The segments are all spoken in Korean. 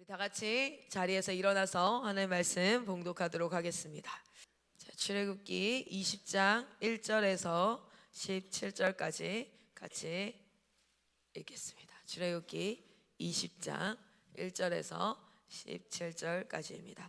다 같이 자리에서 일어나서 하나님의 말씀 봉독하도록 하겠습니다. 자, 출애굽기 20장 1절에서 17절까지 같이 읽겠습니다. 출애굽기 20장 1절에서 17절까지입니다.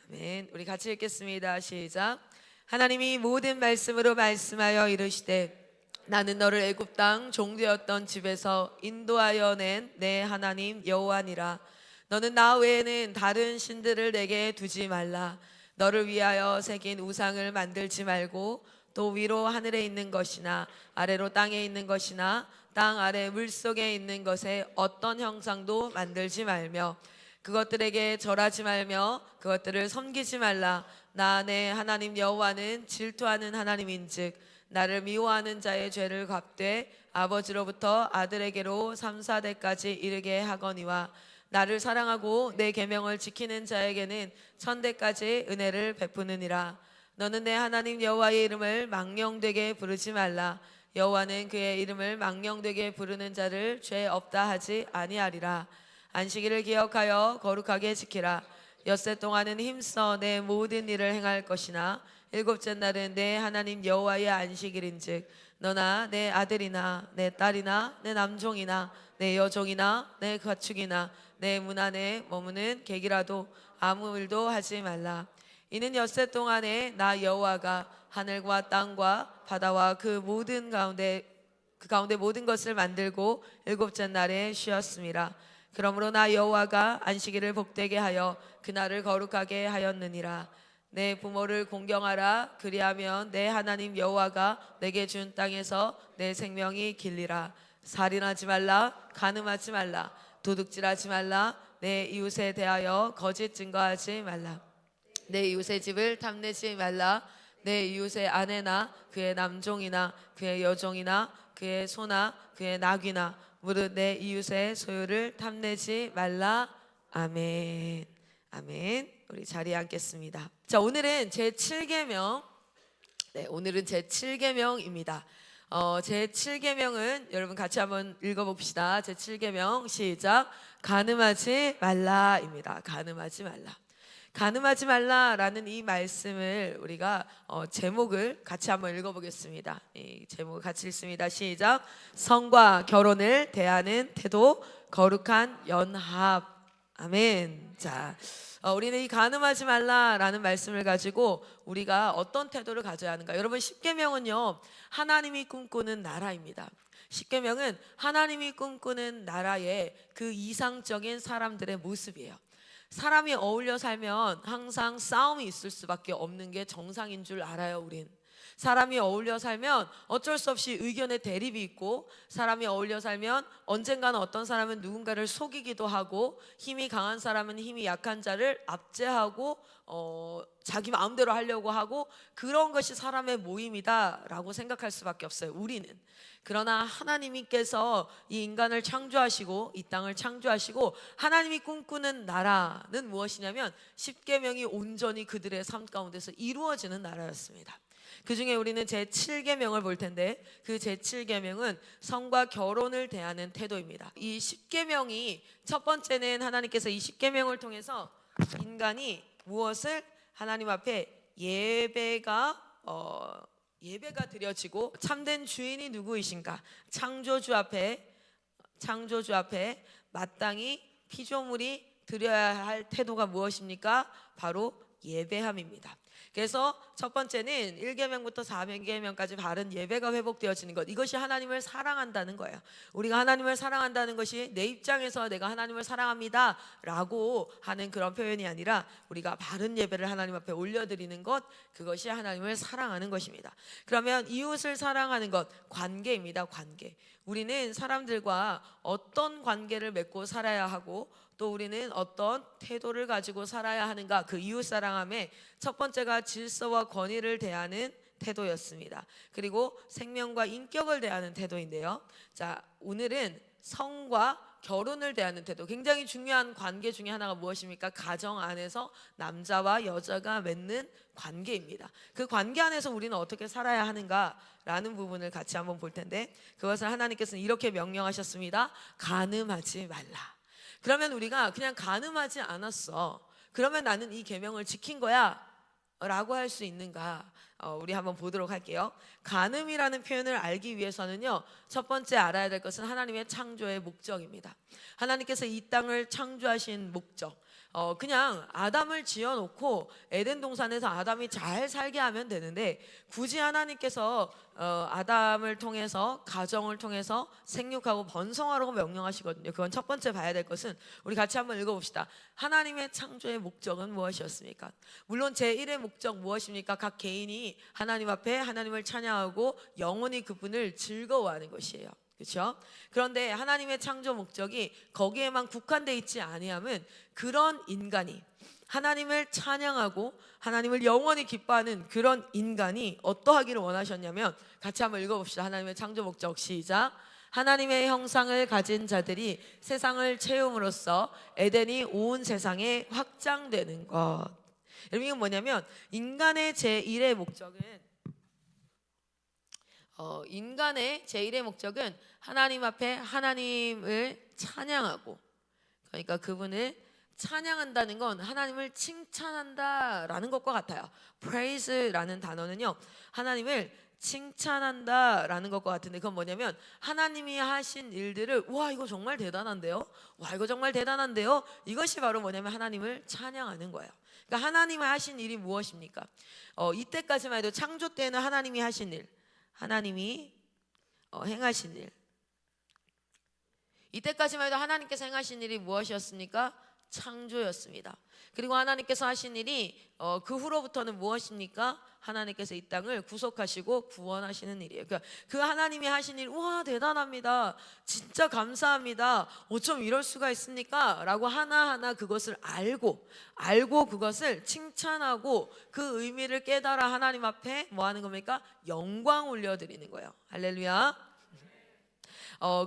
아멘. 우리 같이 읽겠습니다. 시작. 하나님이 모든 말씀으로 말씀하여 이르시되 나는 너를 애굽 땅 종되었던 집에서 인도하여 낸 내 하나님 여호와니라. 너는 나 외에는 다른 신들을 내게 두지 말라. 너를 위하여 새긴 우상을 만들지 말고 또 위로 하늘에 있는 것이나 아래로 땅에 있는 것이나 땅 아래 물속에 있는 것에 어떤 형상도 만들지 말며 그것들에게 절하지 말며 그것들을 섬기지 말라. 나 내 하나님 여호와는 질투하는 하나님인즉 나를 미워하는 자의 죄를 갚되 아버지로부터 아들에게로 3, 4대까지 이르게 하거니와 나를 사랑하고 내 계명을 지키는 자에게는 1000대까지 은혜를 베푸느니라. 너는 내 하나님 여호와의 이름을 망령되게 부르지 말라. 여호와는 그의 이름을 망령되게 부르는 자를 죄 없다 하지 아니하리라. 안식일을 기억하여 거룩하게 지키라. 엿새 동안은 힘써 내 모든 일을 행할 것이나 일곱째 날은 내 하나님 여호와의 안식일인즉 너나 내 아들이나 내 딸이나 내 남종이나 내 여종이나 내 가축이나 내 문 안에 머무는 객이라도 아무 일도 하지 말라. 이는 엿새 동안에 나 여호와가 하늘과 땅과 바다와 그 가운데 모든 것을 만들고 일곱째 날에 쉬었음이라. 그러므로 나 여호와가 안식일을 복되게 하여 그날을 거룩하게 하였느니라. 내 부모를 공경하라. 그리하면 내 하나님 여호와가 내게 준 땅에서 내 생명이 길리라. 살인하지 말라. 간음하지 말라. 도둑질하지 말라. 내 이웃에 대하여 거짓 증거하지 말라. 내 이웃의 집을 탐내지 말라. 내 이웃의 아내나 그의 남종이나 그의 여종이나 그의 소나 그의 낙이나 무릇 내 이웃의 소유를 탐내지 말라. 아멘. 아멘. 우리 자리에 앉겠습니다. 자, 오늘은 제7계명. 오늘은 제7계명입니다. 제7계명은 여러분 같이 한번 읽어봅시다. 제7계명 시작. 간음하지 말라입니다. 간음하지 말라. 간음하지 말라라는 이 말씀을 우리가 제목을 같이 한번 읽어보겠습니다. 이 제목을 같이 읽습니다. 시작. 성과 결혼을 대하는 태도, 거룩한 연합. 아멘. 자, 우리는 이 간음하지 말라라는 말씀을 가지고 우리가 어떤 태도를 가져야 하는가? 여러분, 십계명은요 하나님이 꿈꾸는 나라입니다. 십계명은 하나님이 꿈꾸는 나라의 그 이상적인 사람들의 모습이에요. 사람이 어울려 살면 항상 싸움이 있을 수밖에 없는 게 정상인 줄 알아요. 우린 사람이 어울려 살면 어쩔 수 없이 의견의 대립이 있고, 사람이 어울려 살면 언젠가는 어떤 사람은 누군가를 속이기도 하고, 힘이 강한 사람은 힘이 약한 자를 압제하고 자기 마음대로 하려고 하고, 그런 것이 사람의 모임이다라고 생각할 수밖에 없어요. 우리는. 그러나 하나님께서 이 인간을 창조하시고 이 땅을 창조하시고 하나님이 꿈꾸는 나라는 무엇이냐면 십계명이 온전히 그들의 삶 가운데서 이루어지는 나라였습니다. 그 중에 우리는 제7계명을 볼 텐데, 그 제7계명은 성과 결혼을 대하는 태도입니다. 이 10계명이 첫 번째는 하나님께서 이 10계명을 통해서 인간이 무엇을 하나님 앞에 예배가 드려지고 참된 주인이 누구이신가, 창조주 앞에 마땅히 피조물이 드려야 할 태도가 무엇입니까? 바로 예배함입니다. 그래서 첫 번째는 1계명부터 4계명까지 바른 예배가 회복되어지는 것, 이것이 하나님을 사랑한다는 거예요. 우리가 하나님을 사랑한다는 것이 내 입장에서 내가 하나님을 사랑합니다 라고 하는 그런 표현이 아니라 우리가 바른 예배를 하나님 앞에 올려드리는 것, 그것이 하나님을 사랑하는 것입니다. 그러면 이웃을 사랑하는 것, 관계입니다. 관계. 우리는 사람들과 어떤 관계를 맺고 살아야 하고 또 우리는 어떤 태도를 가지고 살아야 하는가, 그 이웃 사랑함의 첫 번째가 질서와 권위를 대하는 태도였습니다. 그리고 생명과 인격을 대하는 태도인데요. 자, 오늘은 성과 결혼을 대하는 태도, 굉장히 중요한 관계 중에 하나가 무엇입니까? 가정 안에서 남자와 여자가 맺는 관계입니다. 그 관계 안에서 우리는 어떻게 살아야 하는가라는 부분을 같이 한번 볼 텐데, 그것을 하나님께서는 이렇게 명령하셨습니다. 간음하지 말라. 그러면 우리가 그냥 간음하지 않았어, 그러면 나는 이 계명을 지킨 거야 라고 할 수 있는가? 우리 한번 보도록 할게요. 간음이라는 표현을 알기 위해서는요, 첫 번째 알아야 될 것은 하나님의 창조의 목적입니다. 하나님께서 이 땅을 창조하신 목적, 그냥 아담을 지어놓고 에덴 동산에서 아담이 잘 살게 하면 되는데, 굳이 하나님께서 아담을 통해서, 가정을 통해서 생육하고 번성하라고 명령하시거든요. 그건 첫 번째 봐야 될 것은, 우리 같이 한번 읽어봅시다. 하나님의 창조의 목적은 무엇이었습니까? 물론 제1의 목적 무엇입니까? 각 개인이 하나님 앞에 하나님을 찬양하고 영원히 그분을 즐거워하는 것이에요. 그렇죠? 그런데 하나님의 창조 목적이 거기에만 국한되어 있지 아니하면, 그런 인간이 하나님을 찬양하고 하나님을 영원히 기뻐하는 그런 인간이 어떠하기를 원하셨냐면, 같이 한번 읽어봅시다. 하나님의 창조 목적, 시작. 하나님의 형상을 가진 자들이 세상을 채움으로써 에덴이 온 세상에 확장되는 것. 여러분, 이건 뭐냐면, 인간의 제1의 목적은 하나님 앞에 하나님을 찬양하고, 그러니까 그분을 찬양한다는 건 하나님을 칭찬한다라는 것과 같아요. praise라는 단어는요, 하나님을 칭찬한다라는 것과 같은데, 그건 뭐냐면 하나님이 하신 일들을 와 이거 정말 대단한데요, 와 이거 정말 대단한데요, 이것이 바로 뭐냐면 하나님을 찬양하는 거예요. 그러니까 하나님이 하신 일이 무엇입니까? 이때까지만 해도 창조 때는 하나님이 하신 일, 하나님이 행하신 일, 이때까지만 해도 하나님께서 행하신 일이 무엇이었습니까? 창조였습니다. 그리고 하나님께서 하신 일이 그 후로부터는 무엇입니까? 하나님께서 이 땅을 구속하시고 구원하시는 일이에요. 그러니까 그 하나님이 하신 일, 와 대단합니다, 진짜 감사합니다, 어쩜 이럴 수가 있습니까? 라고 하나하나 그것을 알고 그것을 칭찬하고 그 의미를 깨달아 하나님 앞에 뭐 하는 겁니까? 영광 올려드리는 거예요. 할렐루야.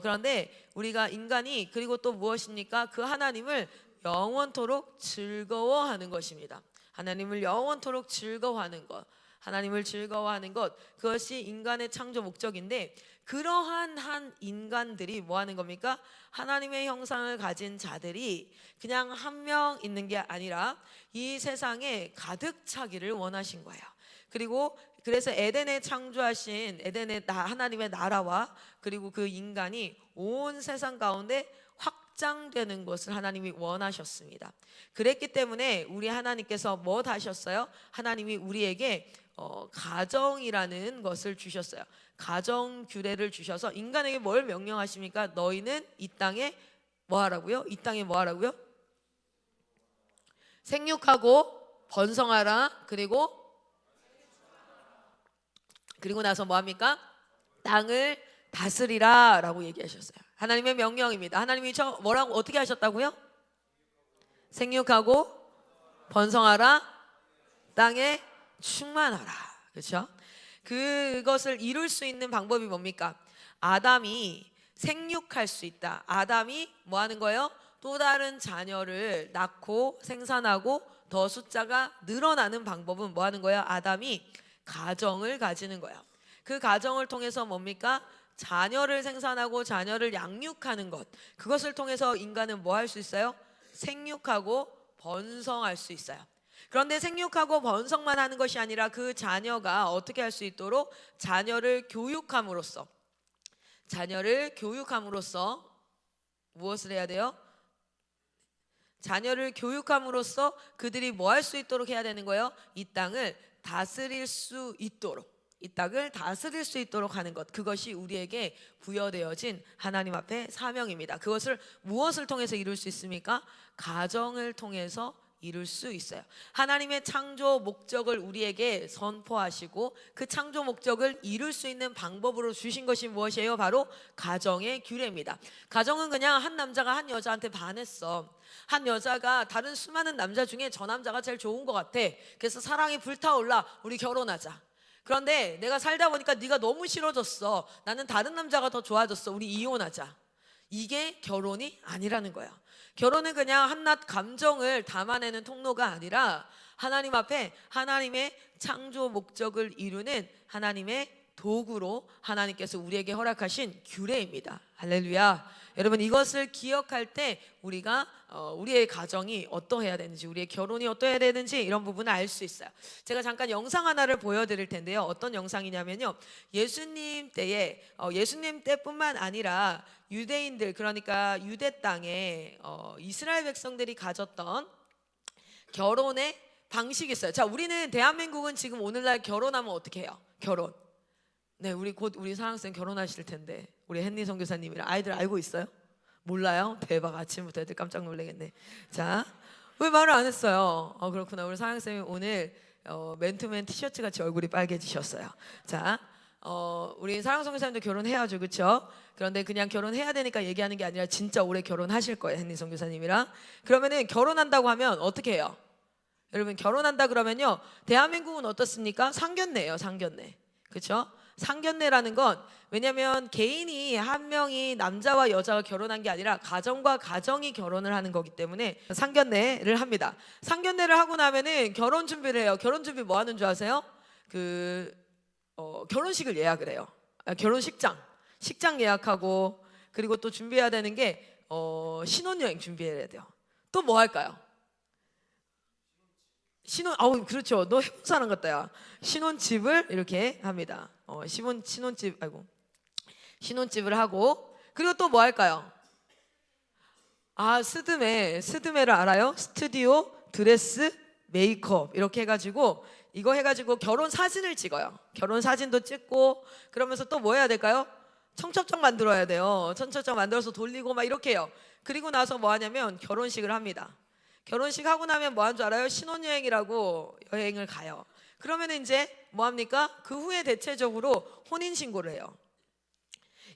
그런데 우리가 인간이, 그리고 또 무엇입니까? 그 하나님을 영원토록 즐거워하는 것입니다. 하나님을 영원토록 즐거워하는 것, 하나님을 즐거워하는 것, 그것이 인간의 창조 목적인데, 그러한 한 인간들이 뭐 하는 겁니까? 하나님의 형상을 가진 자들이 그냥 한 명 있는 게 아니라 이 세상에 가득 차기를 원하신 거예요. 그리고 그래서 에덴에 창조하신 에덴의 하나님의 나라와 그리고 그 인간이 온 세상 가운데 확장되는 것을 하나님이 원하셨습니다. 그랬기 때문에 우리 하나님께서 뭐 하셨어요? 하나님이 우리에게 가정이라는 것을 주셨어요. 가정 규례를 주셔서 인간에게 뭘 명령하십니까? 너희는 이 땅에 뭐 하라고요? 이 땅에 뭐 하라고요? 생육하고 번성하라. 그리고 나서 뭐 합니까? 땅을 다스리라 라고 얘기하셨어요. 하나님의 명령입니다. 하나님이 뭐라고 어떻게 하셨다고요? 생육하고 번성하라, 땅에 충만하라. 그렇죠? 그것을 이룰 수 있는 방법이 뭡니까? 아담이 생육할 수 있다. 아담이 뭐 하는 거예요? 또 다른 자녀를 낳고 생산하고 더 숫자가 늘어나는 방법은 뭐 하는 거예요? 아담이 가정을 가지는 거예요. 그 가정을 통해서 뭡니까? 자녀를 생산하고 자녀를 양육하는 것, 그것을 통해서 인간은 뭐 할 수 있어요? 생육하고 번성할 수 있어요. 그런데 생육하고 번성만 하는 것이 아니라 그 자녀가 어떻게 할 수 있도록 자녀를 교육함으로써 무엇을 해야 돼요? 자녀를 교육함으로써 그들이 뭐 할 수 있도록 해야 되는 거예요? 이 땅을 다스릴 수 있도록 하는 것, 그것이 우리에게 부여되어진 하나님 앞에 사명입니다. 그것을 무엇을 통해서 이룰 수 있습니까? 가정을 통해서 이룰 수 있어요. 하나님의 창조 목적을 우리에게 선포하시고 그 창조 목적을 이룰 수 있는 방법으로 주신 것이 무엇이에요? 바로 가정의 규례입니다. 가정은 그냥 한 남자가 한 여자한테 반했어. 한 여자가 다른 수많은 남자 중에 저 남자가 제일 좋은 것 같아. 그래서 사랑이 불타올라. 우리 결혼하자. 그런데 내가 살다 보니까 네가 너무 싫어졌어. 나는 다른 남자가 더 좋아졌어. 우리 이혼하자. 이게 결혼이 아니라는 거예요. 결혼은 그냥 한낱 감정을 담아내는 통로가 아니라 하나님 앞에 하나님의 창조 목적을 이루는 하나님의 도구로 하나님께서 우리에게 허락하신 규례입니다. 할렐루야. 여러분, 이것을 기억할 때 우리가 우리의 가정이 어떠해야 되는지, 우리의 결혼이 어떠해야 되는지 이런 부분을 알 수 있어요. 제가 잠깐 영상 하나를 보여드릴 텐데요. 어떤 영상이냐면요, 예수님 때에 예수님 때뿐만 아니라 유대인들, 그러니까 유대 땅에 이스라엘 백성들이 가졌던 결혼의 방식이 있어요. 자, 우리는 대한민국은 지금 오늘날 결혼하면 어떻게 해요? 결혼. 네, 우리 사랑쌤 결혼하실 텐데 우리 헨리 선교사님이랑 아이들 알고 있어요? 몰라요? 대박, 아침부터 애들 깜짝 놀라겠네. 자, 왜 말을 안 했어요? 그렇구나. 우리 사랑쌤이 오늘 맨투맨 티셔츠 같이 얼굴이 빨개지셨어요. 자, 우리 사랑 선교사님도 결혼해야죠, 그렇죠? 그런데 그냥 결혼해야 되니까 얘기하는 게 아니라 진짜 올해 결혼하실 거예요, 헨리 선교사님이랑. 그러면은 결혼한다고 하면 어떻게 해요? 여러분, 결혼한다 그러면요, 대한민국은 어떻습니까? 상견례예요, 상견례. 그렇죠? 상견례라는 건, 왜냐하면 개인이 한 명이 남자와 여자가 결혼한 게 아니라 가정과 가정이 결혼을 하는 거기 때문에 상견례를 합니다. 상견례를 하고 나면은 결혼 준비를 해요. 결혼 준비 뭐 하는 줄 아세요? 결혼식을 예약을 해요. 결혼식장 예약하고, 그리고 또 준비해야 되는 게 신혼여행 준비해야 돼요. 또 뭐 할까요? 그렇죠. 너 해본 사람 같다, 야. 신혼집을 이렇게 합니다. 신혼집을 하고, 그리고 또 뭐 할까요? 스드메를 알아요? 스튜디오, 드레스, 메이크업 이렇게 해가지고, 이거 해가지고 결혼 사진을 찍어요. 결혼 사진도 찍고, 그러면서 또 뭐 해야 될까요? 청첩장 만들어야 돼요. 청첩장 만들어서 돌리고 막 이렇게 해요. 그리고 나서 뭐 하냐면 결혼식을 합니다. 결혼식 하고 나면 뭐 한 줄 알아요? 신혼여행이라고 여행을 가요. 그러면 이제 뭐 합니까? 그 후에 대체적으로 혼인신고를 해요.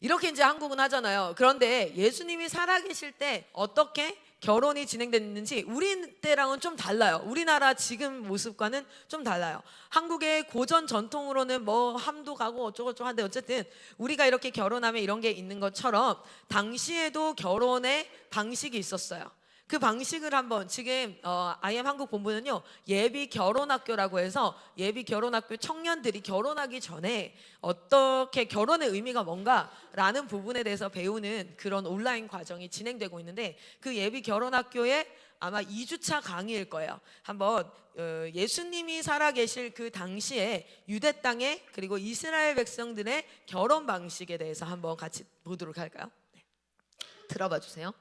이렇게 이제 한국은 하잖아요. 그런데 예수님이 살아계실 때 어떻게 결혼이 진행됐는지 우리 때랑은 좀 달라요. 우리나라 지금 모습과는 좀 달라요. 한국의 고전 전통으로는 뭐 함도 가고 어쩌고저쩌고 한데, 어쨌든 우리가 이렇게 결혼하면 이런 게 있는 것처럼 당시에도 결혼의 방식이 있었어요. 그 방식을 한번, 지금 IM 한국 본부는요, 예비 결혼학교라고 해서 예비 결혼학교 청년들이 결혼하기 전에 어떻게 결혼의 의미가 뭔가라는 부분에 대해서 배우는 그런 온라인 과정이 진행되고 있는데, 그 예비 결혼학교에 아마 2주차 강의일 거예요. 한번 예수님이 살아계실 그 당시에 유대 땅에, 그리고 이스라엘 백성들의 결혼 방식에 대해서 한번 같이 보도록 할까요? 네. 들어봐 주세요.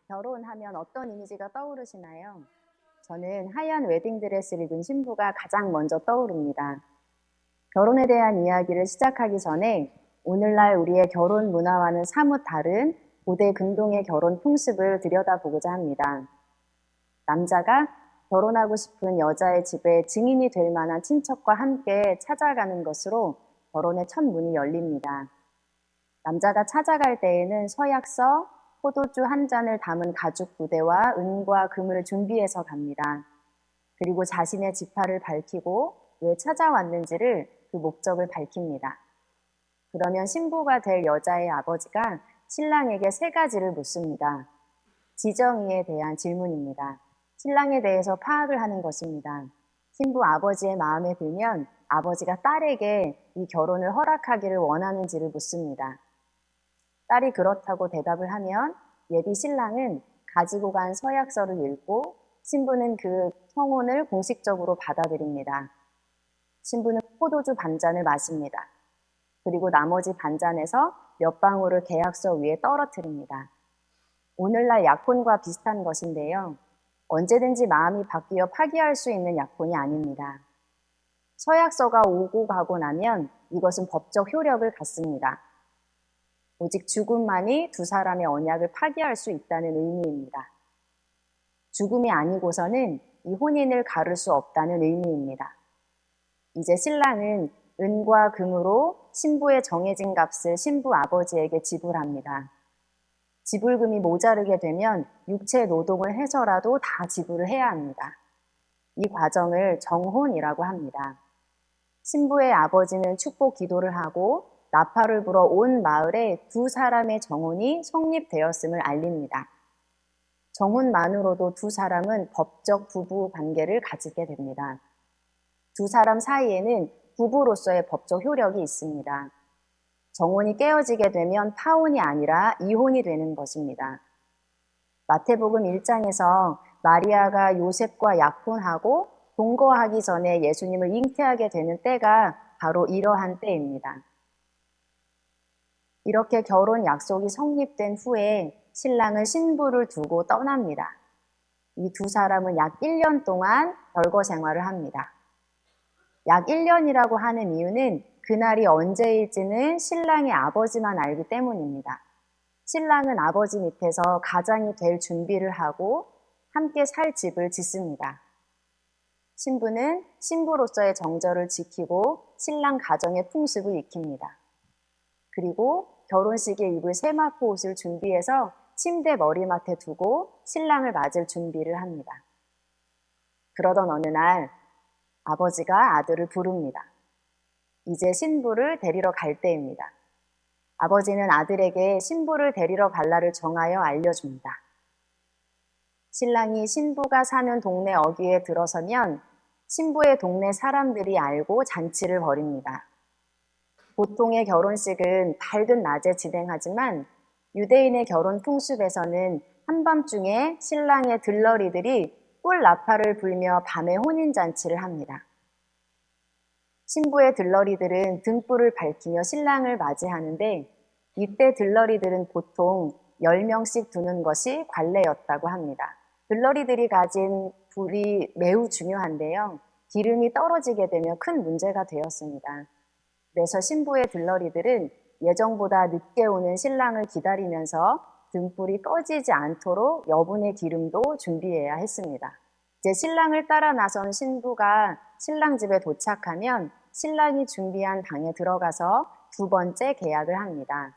결혼하면 어떤 이미지가 떠오르시나요? 저는 하얀 웨딩드레스를 입은 신부가 가장 먼저 떠오릅니다. 결혼에 대한 이야기를 시작하기 전에 오늘날 우리의 결혼 문화와는 사뭇 다른 고대 근동의 결혼 풍습을 들여다보고자 합니다. 남자가 결혼하고 싶은 여자의 집에 증인이 될 만한 친척과 함께 찾아가는 것으로 결혼의 첫 문이 열립니다. 남자가 찾아갈 때에는 서약서, 포도주 한 잔을 담은 가죽 부대와 은과 금을 준비해서 갑니다. 그리고 자신의 지파를 밝히고 왜 찾아왔는지를 그 목적을 밝힙니다. 그러면 신부가 될 여자의 아버지가 신랑에게 3가지를 묻습니다. 지정의에 대한 질문입니다. 신랑에 대해서 파악을 하는 것입니다. 신부 아버지의 마음에 들면 아버지가 딸에게 이 결혼을 허락하기를 원하는지를 묻습니다. 딸이 그렇다고 대답을 하면 예비 신랑은 가지고 간 서약서를 읽고 신부는 그 청혼을 공식적으로 받아들입니다. 신부는 포도주 반잔을 마십니다. 그리고 나머지 반잔에서 몇 방울을 계약서 위에 떨어뜨립니다. 오늘날 약혼과 비슷한 것인데요. 언제든지 마음이 바뀌어 파기할 수 있는 약혼이 아닙니다. 서약서가 오고 가고 나면 이것은 법적 효력을 갖습니다. 오직 죽음만이 두 사람의 언약을 파기할 수 있다는 의미입니다. 죽음이 아니고서는 이 혼인을 가를 수 없다는 의미입니다. 이제 신랑은 은과 금으로 신부의 정해진 값을 신부 아버지에게 지불합니다. 지불금이 모자르게 되면 육체 노동을 해서라도 다 지불을 해야 합니다. 이 과정을 정혼이라고 합니다. 신부의 아버지는 축복 기도를 하고 나팔을 불어 온 마을에 두 사람의 정혼이 성립되었음을 알립니다. 정혼만으로도 두 사람은 법적 부부 관계를 가지게 됩니다. 두 사람 사이에는 부부로서의 법적 효력이 있습니다. 정혼이 깨어지게 되면 파혼이 아니라 이혼이 되는 것입니다. 마태복음 1장에서 마리아가 요셉과 약혼하고 동거하기 전에 예수님을 잉태하게 되는 때가 바로 이러한 때입니다. 이렇게 결혼 약속이 성립된 후에 신랑은 신부를 두고 떠납니다. 이 두 사람은 약 1년 동안 별거 생활을 합니다. 약 1년이라고 하는 이유는 그날이 언제일지는 신랑의 아버지만 알기 때문입니다. 신랑은 아버지 밑에서 가장이 될 준비를 하고 함께 살 집을 짓습니다. 신부는 신부로서의 정절을 지키고 신랑 가정의 풍습을 익힙니다. 그리고 결혼식에 입을 세마포 옷을 준비해서 침대 머리맡에 두고 신랑을 맞을 준비를 합니다. 그러던 어느 날 아버지가 아들을 부릅니다. 이제 신부를 데리러 갈 때입니다. 아버지는 아들에게 신부를 데리러 갈 날을 정하여 알려줍니다. 신랑이 신부가 사는 동네 어귀에 들어서면 신부의 동네 사람들이 알고 잔치를 벌입니다. 보통의 결혼식은 밝은 낮에 진행하지만 유대인의 결혼 풍습에서는 한밤중에 신랑의 들러리들이 꿀 나팔을 불며 밤에 혼인잔치를 합니다. 신부의 들러리들은 등불을 밝히며 신랑을 맞이하는데 이때 들러리들은 보통 10명씩 두는 것이 관례였다고 합니다. 들러리들이 가진 불이 매우 중요한데요. 기름이 떨어지게 되면 큰 문제가 되었습니다. 그래서 신부의 들러리들은 예정보다 늦게 오는 신랑을 기다리면서 등불이 꺼지지 않도록 여분의 기름도 준비해야 했습니다. 이제 신랑을 따라 나선 신부가 신랑 집에 도착하면 신랑이 준비한 방에 들어가서 두 번째 계약을 합니다.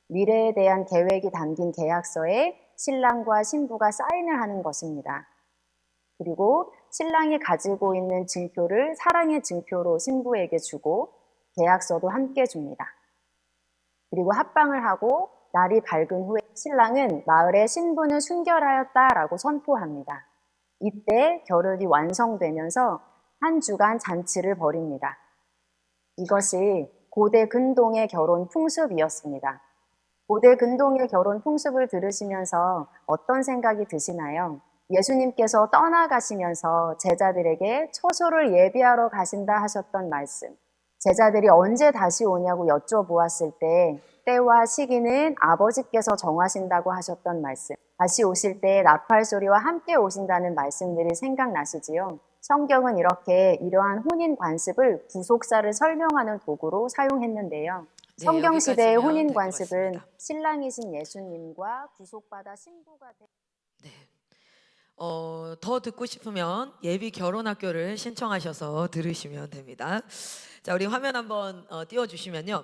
미래에 대한 계획이 담긴 계약서에 신랑과 신부가 사인을 하는 것입니다. 그리고 신랑이 가지고 있는 증표를 사랑의 증표로 신부에게 주고 계약서도 함께 줍니다. 그리고 합방을 하고 날이 밝은 후에 신랑은 마을에 신부는 순결하였다라고 선포합니다. 이때 결혼이 완성되면서 한 주간 잔치를 벌입니다. 이것이 고대 근동의 결혼 풍습이었습니다. 고대 근동의 결혼 풍습을 들으시면서 어떤 생각이 드시나요? 예수님께서 떠나가시면서 제자들에게 처소를 예비하러 가신다 하셨던 말씀, 제자들이 언제 다시 오냐고 여쭤보았을 때 때와 시기는 아버지께서 정하신다고 하셨던 말씀, 다시 오실 때 나팔 소리와 함께 오신다는 말씀들이 생각나시지요? 성경은 이렇게 이러한 혼인 관습을 구속사를 설명하는 도구로 사용했는데요. 네, 성경 시대의 여기까지면 혼인 될것 관습은 같습니다. 신랑이신 예수님과 구속받아 신부가 된 네. 더 듣고 싶으면 예비 결혼학교를 신청하셔서 들으시면 됩니다. 자, 우리 화면 한번 띄워주시면요.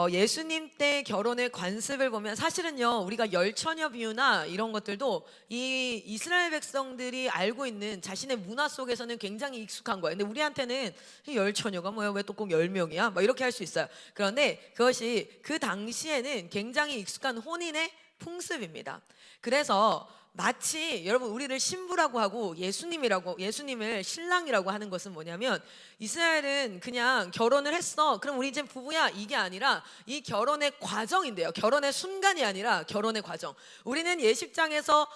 예수님 때 결혼의 관습을 보면 사실은요, 우리가 열처녀 비유나 이런 것들도 이 이스라엘 백성들이 알고 있는 자신의 문화 속에서는 굉장히 익숙한 거예요. 근데 우리한테는 이 열처녀가 뭐야? 왜 또 꼭 10명이야? 막 이렇게 할 수 있어요. 그런데 그것이 그 당시에는 굉장히 익숙한 혼인의 풍습입니다. 그래서 마치 여러분 우리를 신부라고 하고 예수님을 신랑이라고 하는 것은 뭐냐면 이스라엘은 그냥 결혼을 했어. 그럼 우리 이제 부부야. 이게 아니라 이 결혼의 과정인데요. 결혼의 순간이 아니라 결혼의 과정. 우리는 예식장에서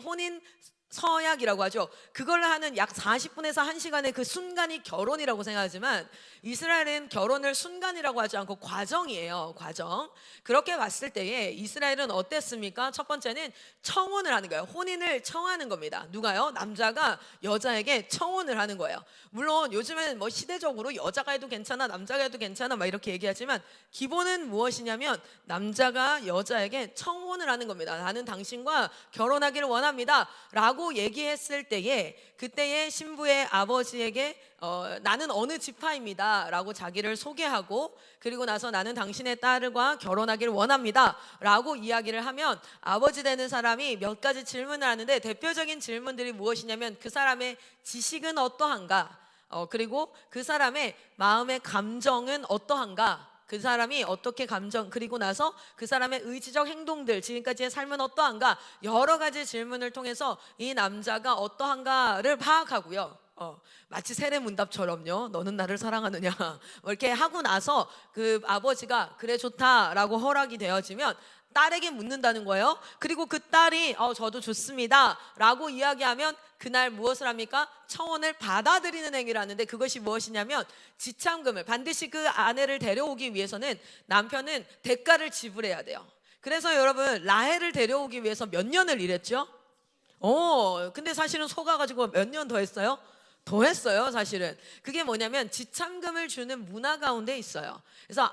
혼인 서약이라고 하죠. 그걸 하는 약 40분에서 1시간의 그 순간이 결혼이라고 생각하지만 이스라엘은 결혼을 순간이라고 하지 않고 과정이에요. 과정. 그렇게 봤을 때에 이스라엘은 어땠습니까? 첫 번째는 청혼을 하는 거예요. 혼인을 청하는 겁니다. 누가요? 남자가 여자에게 청혼을 하는 거예요. 물론 요즘은 뭐 시대적으로 여자가 해도 괜찮아, 남자가 해도 괜찮아 막 이렇게 얘기하지만 기본은 무엇이냐면 남자가 여자에게 청혼을 하는 겁니다. 나는 당신과 결혼하기를 원합니다 라고 얘기했을 때에 그때의 신부의 아버지에게 나는 어느 지파입니다 라고 자기를 소개하고 그리고 나서 나는 당신의 딸과 결혼하기를 원합니다 라고 이야기를 하면 아버지 되는 사람이 몇 가지 질문을 하는데 대표적인 질문들이 무엇이냐면 그 사람의 지식은 어떠한가, 그리고 그 사람의 마음의 감정은 어떠한가, 그 사람이 어떻게 감정, 그리고 나서 그 사람의 의지적 행동들, 지금까지의 삶은 어떠한가, 여러 가지 질문을 통해서 이 남자가 어떠한가를 파악하고요. 마치 세례문답처럼요. 너는 나를 사랑하느냐 뭐 이렇게 하고 나서 그 아버지가 그래 좋다라고 허락이 되어지면 딸에게 묻는다는 거예요. 그리고 그 딸이 저도 좋습니다 라고 이야기하면 그날 무엇을 합니까? 청혼을 받아들이는 행위를 하는데, 그것이 무엇이냐면 지참금을, 반드시 그 아내를 데려오기 위해서는 남편은 대가를 지불해야 돼요. 그래서 여러분, 라헬을 데려오기 위해서 몇 년을 일했죠? 근데 사실은 속아가지고 몇 년 더 했어요? 더 했어요, 사실은. 그게 뭐냐면 지참금을 주는 문화 가운데 있어요. 그래서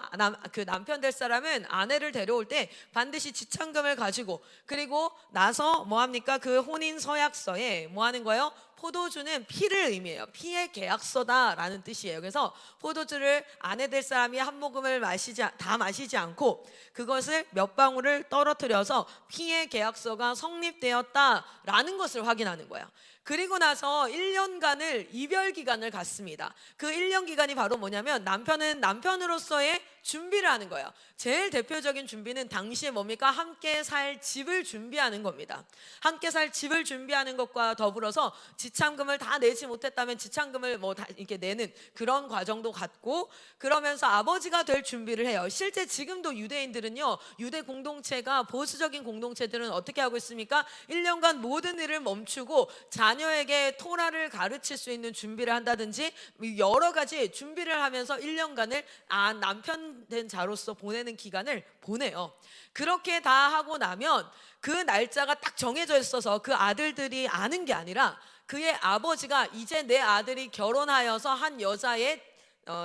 그 남편 될 사람은 아내를 데려올 때 반드시 지참금을 가지고, 그리고 나서 뭐 합니까? 그 혼인 서약서에 뭐 하는 거예요? 포도주는 피를 의미해요. 피의 계약서다라는 뜻이에요. 그래서 포도주를 아내 될 사람이 한 모금을 다 마시지 않고 그것을 몇 방울을 떨어뜨려서 피의 계약서가 성립되었다라는 것을 확인하는 거예요. 그리고 나서 1년간을 이별 기간을 갖습니다. 그 1년 기간이 바로 뭐냐면 남편은 남편으로서의 준비를 하는 거예요. 제일 대표적인 준비는 당시에 뭡니까? 함께 살 집을 준비하는 겁니다. 함께 살 집을 준비하는 것과 더불어서 지참금을 다 내지 못했다면 지참금을 뭐 다 이렇게 내는 그런 과정도 갖고, 그러면서 아버지가 될 준비를 해요. 실제 지금도 유대인들은요, 유대 공동체가, 보수적인 공동체들은 어떻게 하고 있습니까? 1년간 모든 일을 멈추고 자녀에게 토라를 가르칠 수 있는 준비를 한다든지 여러 가지 준비를 하면서 1년간을 남편 된 자로서 보내는 기간을 보내요. 그렇게 다 하고 나면 그 날짜가 딱 정해져 있어서 그 아들들이 아는 게 아니라 그의 아버지가 이제 내 아들이 결혼하여서 한 여자의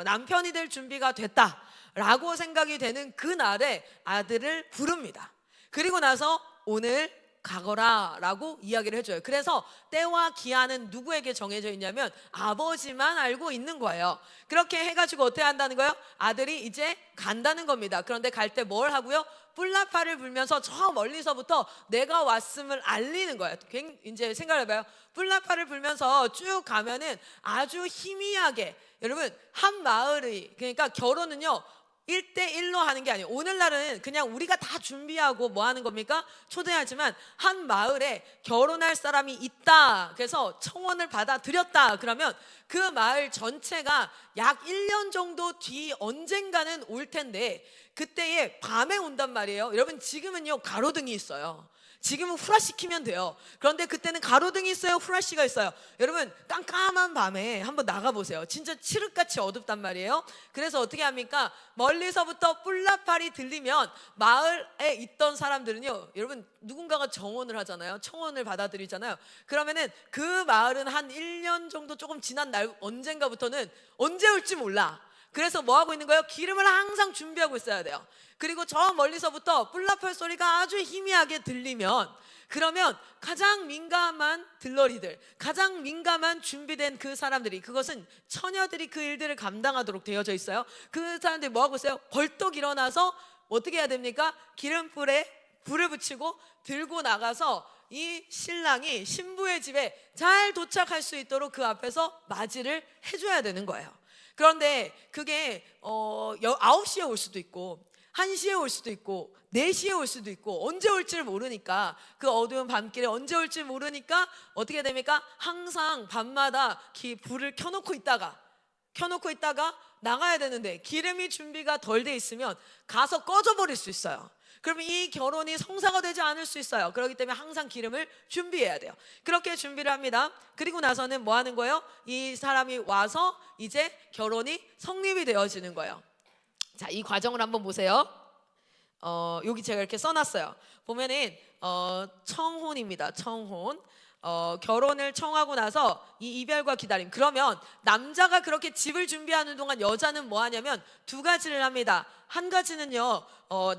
남편이 될 준비가 됐다라고 생각이 되는 그날에 아들을 부릅니다. 그리고 나서 오늘 가거라 라고 이야기를 해줘요. 그래서 때와 기한은 누구에게 정해져 있냐면 아버지만 알고 있는 거예요. 그렇게 해가지고 어떻게 한다는 거예요? 아들이 이제 간다는 겁니다. 그런데 갈 때 뭘 하고요? 뿔나파를 불면서 저 멀리서부터 내가 왔음을 알리는 거예요. 이제 생각해봐요. 뿔나파를 불면서 쭉 가면은 아주 희미하게, 여러분, 한 마을이, 그러니까 결혼은요 1대1로 하는 게 아니에요. 오늘날은 그냥 우리가 다 준비하고 뭐 하는 겁니까? 초대하지만 한 마을에 결혼할 사람이 있다, 그래서 청혼을 받아들였다, 그러면 그 마을 전체가 약 1년 정도 뒤 언젠가는 올 텐데 그때에 밤에 온단 말이에요. 여러분, 지금은요 가로등이 있어요. 지금은 후라시 키면 돼요. 그런데 그때는 가로등이 있어요, 후라시가 있어요. 여러분, 깜깜한 밤에 한번 나가보세요. 진짜 칠흑같이 어둡단 말이에요. 그래서 어떻게 합니까? 멀리서부터 뿔나팔이 들리면 마을에 있던 사람들은요, 여러분, 누군가가 정혼을 하잖아요. 청혼을 받아들이잖아요. 그러면은 그 마을은 한 1년 정도 조금 지난 날 언젠가부터는 언제 올지 몰라. 그래서 뭐 하고 있는 거예요? 기름을 항상 준비하고 있어야 돼요. 그리고 저 멀리서부터 뿔나팔 소리가 아주 희미하게 들리면, 그러면 가장 민감한 들러리들, 가장 민감한 준비된 그 사람들이, 그것은 처녀들이 그 일들을 감당하도록 되어져 있어요. 그 사람들이 뭐 하고 있어요? 벌떡 일어나서 어떻게 해야 됩니까? 기름불에 불을 붙이고 들고 나가서 이 신랑이 신부의 집에 잘 도착할 수 있도록 그 앞에서 맞이를 해줘야 되는 거예요. 그런데 그게 9시에 올 수도 있고 1시에 올 수도 있고 4시에 올 수도 있고 언제 올지를 모르니까, 그 어두운 밤길에 언제 올지 모르니까 어떻게 됩니까? 항상 밤마다 불을 켜놓고 있다가 나가야 되는데 기름이 준비가 덜 돼 있으면 가서 꺼져버릴 수 있어요. 그러면 이 결혼이 성사가 되지 않을 수 있어요. 그렇기 때문에 항상 기름을 준비해야 돼요. 그렇게 준비를 합니다. 그리고 나서는 뭐 하는 거예요? 이 사람이 와서 이제 결혼이 성립이 되어지는 거예요. 자, 이 과정을 한번 보세요. 여기 제가 이렇게 써놨어요. 보면은 청혼입니다. 청혼. 결혼을 청하고 나서 이 이별과 기다림. 그러면 남자가 그렇게 집을 준비하는 동안 여자는 뭐 하냐면 두 가지를 합니다. 한 가지는요,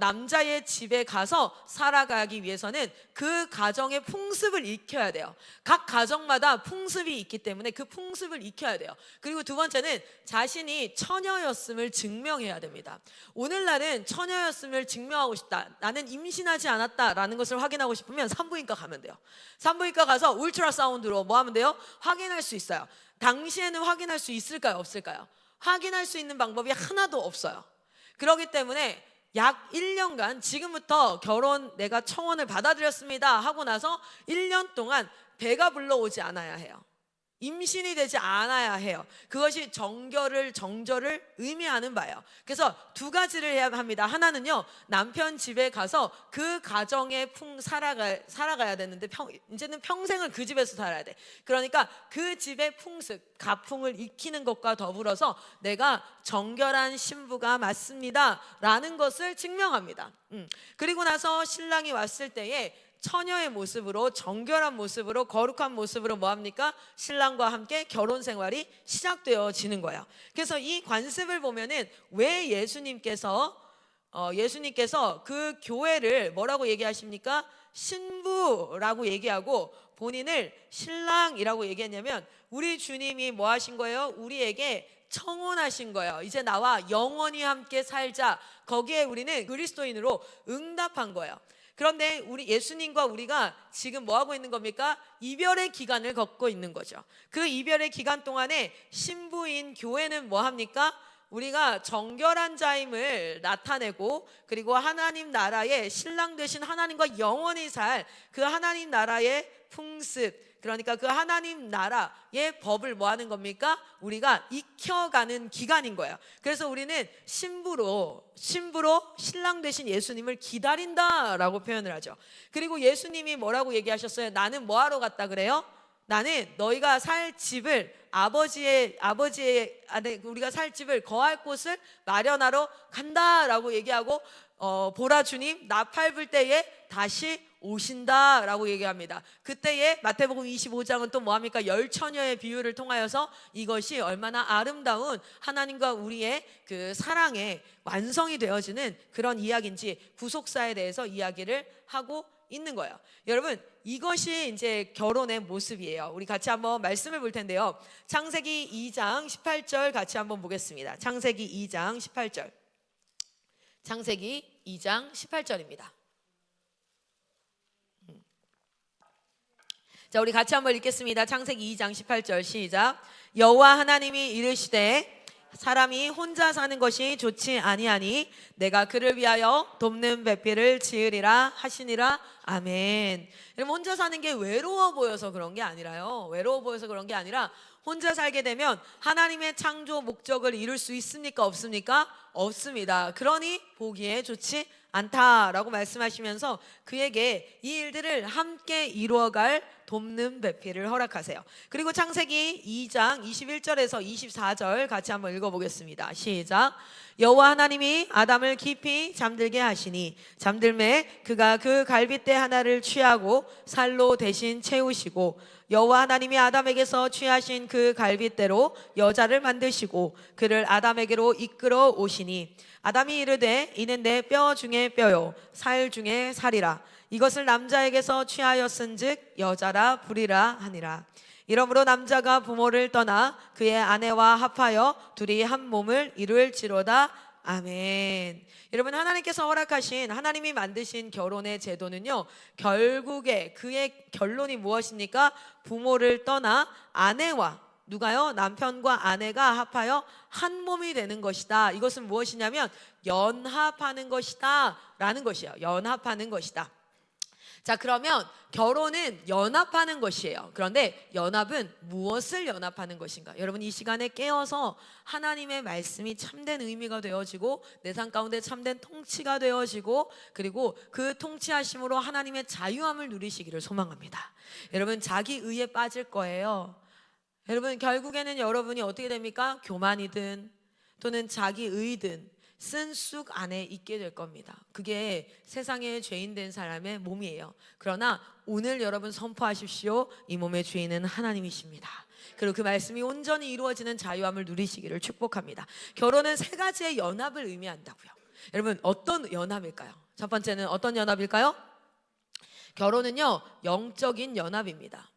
남자의 집에 가서 살아가기 위해서는 그 가정의 풍습을 익혀야 돼요. 각 가정마다 풍습이 있기 때문에 그 풍습을 익혀야 돼요. 그리고 두 번째는 자신이 처녀였음을 증명해야 됩니다. 오늘날은 처녀였음을 증명하고 싶다, 나는 임신하지 않았다라는 것을 확인하고 싶으면 산부인과 가면 돼요. 산부인과 가서 울트라사운드로 뭐 하면 돼요? 확인할 수 있어요. 당시에는 확인할 수 있을까요? 없을까요? 확인할 수 있는 방법이 하나도 없어요. 그렇기 때문에 약 1년간 지금부터 결혼 내가 청혼을 받아들였습니다 하고 나서 1년 동안 배가 불러오지 않아야 해요. 임신이 되지 않아야 해요. 그것이 정절을 의미하는 바예요. 그래서 두 가지를 해야 합니다. 하나는요, 남편 집에 가서 그 가정에 살아가야 되는데 이제는 평생을 그 집에서 살아야 돼. 그러니까 그 집의 풍습, 가풍을 익히는 것과 더불어서 내가 정결한 신부가 맞습니다 라는 것을 증명합니다. 그리고 나서 신랑이 왔을 때에 처녀의 모습으로, 정결한 모습으로, 거룩한 모습으로 뭐합니까? 신랑과 함께 결혼 생활이 시작되어지는 거예요. 그래서 이 관습을 보면은 왜 예수님께서 그 교회를 뭐라고 얘기하십니까? 신부라고 얘기하고 본인을 신랑이라고 얘기했냐면, 우리 주님이 뭐 하신 거예요? 우리에게 청혼하신 거예요. 이제 나와 영원히 함께 살자. 거기에 우리는 그리스도인으로 응답한 거예요. 그런데 우리 예수님과 우리가 지금 뭐 하고 있는 겁니까? 이별의 기간을 겪고 있는 거죠. 그 이별의 기간 동안에 신부인 교회는 뭐 합니까? 우리가 정결한 자임을 나타내고, 그리고 하나님 나라의 신랑 되신 하나님과 영원히 살 그 하나님 나라의 풍습, 그러니까 그 하나님 나라의 법을 뭐 하는 겁니까? 우리가 익혀가는 기간인 거예요. 그래서 우리는 신부로 신랑 되신 예수님을 기다린다라고 표현을 하죠. 그리고 예수님이 뭐라고 얘기하셨어요? 나는 뭐 하러 갔다 그래요? 나는 너희가 살 집을 우리가 살 집을 거할 곳을 마련하러 간다라고 얘기하고, 보라 주님 나 밟을 때에 다시 오신다라고 얘기합니다. 그때에 마태복음 25장은 또 뭐합니까? 열처녀의 비유를 통하여서 이것이 얼마나 아름다운 하나님과 우리의 그 사랑의 완성이 되어지는 그런 이야기인지 구속사에 대해서 이야기를 하고 있는 거예요. 여러분, 이것이 이제 결혼의 모습이에요. 우리 같이 한번 말씀을 볼 텐데요. 창세기 2장 18절 같이 한번 보겠습니다. 창세기 2장 18절. 창세기 2장 18절입니다. 자, 우리 같이 한번 읽겠습니다. 창세기 2장 18절 시작. 여호와 하나님이 이르시되 사람이 혼자 사는 것이 좋지 아니하니 내가 그를 위하여 돕는 배필을 지으리라 하시니라. 아멘. 여러분, 혼자 사는 게 외로워 보여서 그런 게 아니라요. 혼자 살게 되면 하나님의 창조 목적을 이룰 수 있습니까? 없습니까? 없습니다. 그러니 보기에 좋지 않다라고 말씀하시면서 그에게 이 일들을 함께 이루어갈 돕는 배필을 허락하세요. 그리고 창세기 2장 21절에서 24절 같이 한번 읽어보겠습니다. 시작. 여호와 하나님이 아담을 깊이 잠들게 하시니 잠들매 그가 그 갈빗대 하나를 취하고 살로 대신 채우시고, 여호와 하나님이 아담에게서 취하신 그 갈빗대로 여자를 만드시고 그를 아담에게로 이끌어 오시니, 아담이 이르되 이는 내 뼈 중에 뼈요 살 중에 살이라. 이것을 남자에게서 취하였은즉 여자라 부리라 하니라. 이러므로 남자가 부모를 떠나 그의 아내와 합하여 둘이 한 몸을 이룰지로다. 아멘. 여러분, 하나님께서 허락하신, 하나님이 만드신 결혼의 제도는요, 결국에 그의 결론이 무엇입니까? 부모를 떠나 아내와, 누가요? 남편과 아내가 합하여 한 몸이 되는 것이다. 이것은 무엇이냐면 연합하는 것이다 라는 것이에요. 연합하는 것이다. 자, 그러면 결혼은 연합하는 것이에요. 그런데 연합은 무엇을 연합하는 것인가? 여러분, 이 시간에 깨어서 하나님의 말씀이 참된 의미가 되어지고 내 삶 가운데 참된 통치가 되어지고, 그리고 그 통치하심으로 하나님의 자유함을 누리시기를 소망합니다. 여러분, 자기 의에 빠질 거예요. 여러분, 결국에는 여러분이 어떻게 됩니까? 교만이든 또는 자기 의든 쓴 쑥 안에 있게 될 겁니다. 그게 세상의 죄인 된 사람의 몸이에요. 그러나 오늘 여러분 선포하십시오. 이 몸의 주인은 하나님이십니다. 그리고 그 말씀이 온전히 이루어지는 자유함을 누리시기를 축복합니다. 결혼은 세 가지의 연합을 의미한다고요. 여러분, 어떤 연합일까요? 첫 번째는 어떤 연합일까요? 결혼은요, 영적인 연합입니다.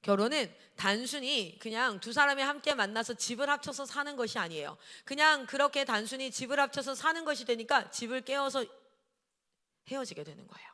결혼은 단순히 그냥 두 사람이 함께 만나서 집을 합쳐서 사는 것이 아니에요. 그냥 그렇게 단순히 집을 합쳐서 사는 것이 되니까 집을 깨어서 헤어지게 되는 거예요.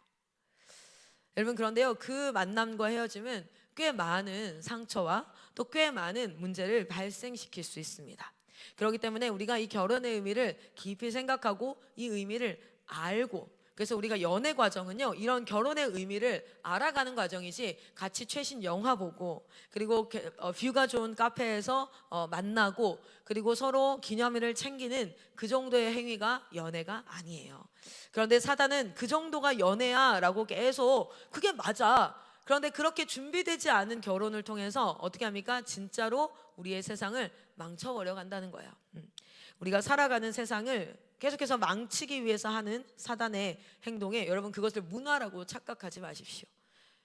여러분, 그런데요, 그 만남과 헤어짐은 꽤 많은 상처와 또 꽤 많은 문제를 발생시킬 수 있습니다. 그렇기 때문에 우리가 이 결혼의 의미를 깊이 생각하고 이 의미를 알고, 그래서 우리가 연애 과정은요, 이런 결혼의 의미를 알아가는 과정이지, 같이 최신 영화 보고, 그리고 뷰가 좋은 카페에서 만나고, 그리고 서로 기념일을 챙기는 그 정도의 행위가 연애가 아니에요. 그런데 사단은 그 정도가 연애야 라고 계속, 그게 맞아. 그런데 그렇게 준비되지 않은 결혼을 통해서 어떻게 합니까? 진짜로 우리의 세상을 망쳐버려 간다는 거예요. 우리가 살아가는 세상을 계속해서 망치기 위해서 하는 사단의 행동에, 여러분 그것을 문화라고 착각하지 마십시오.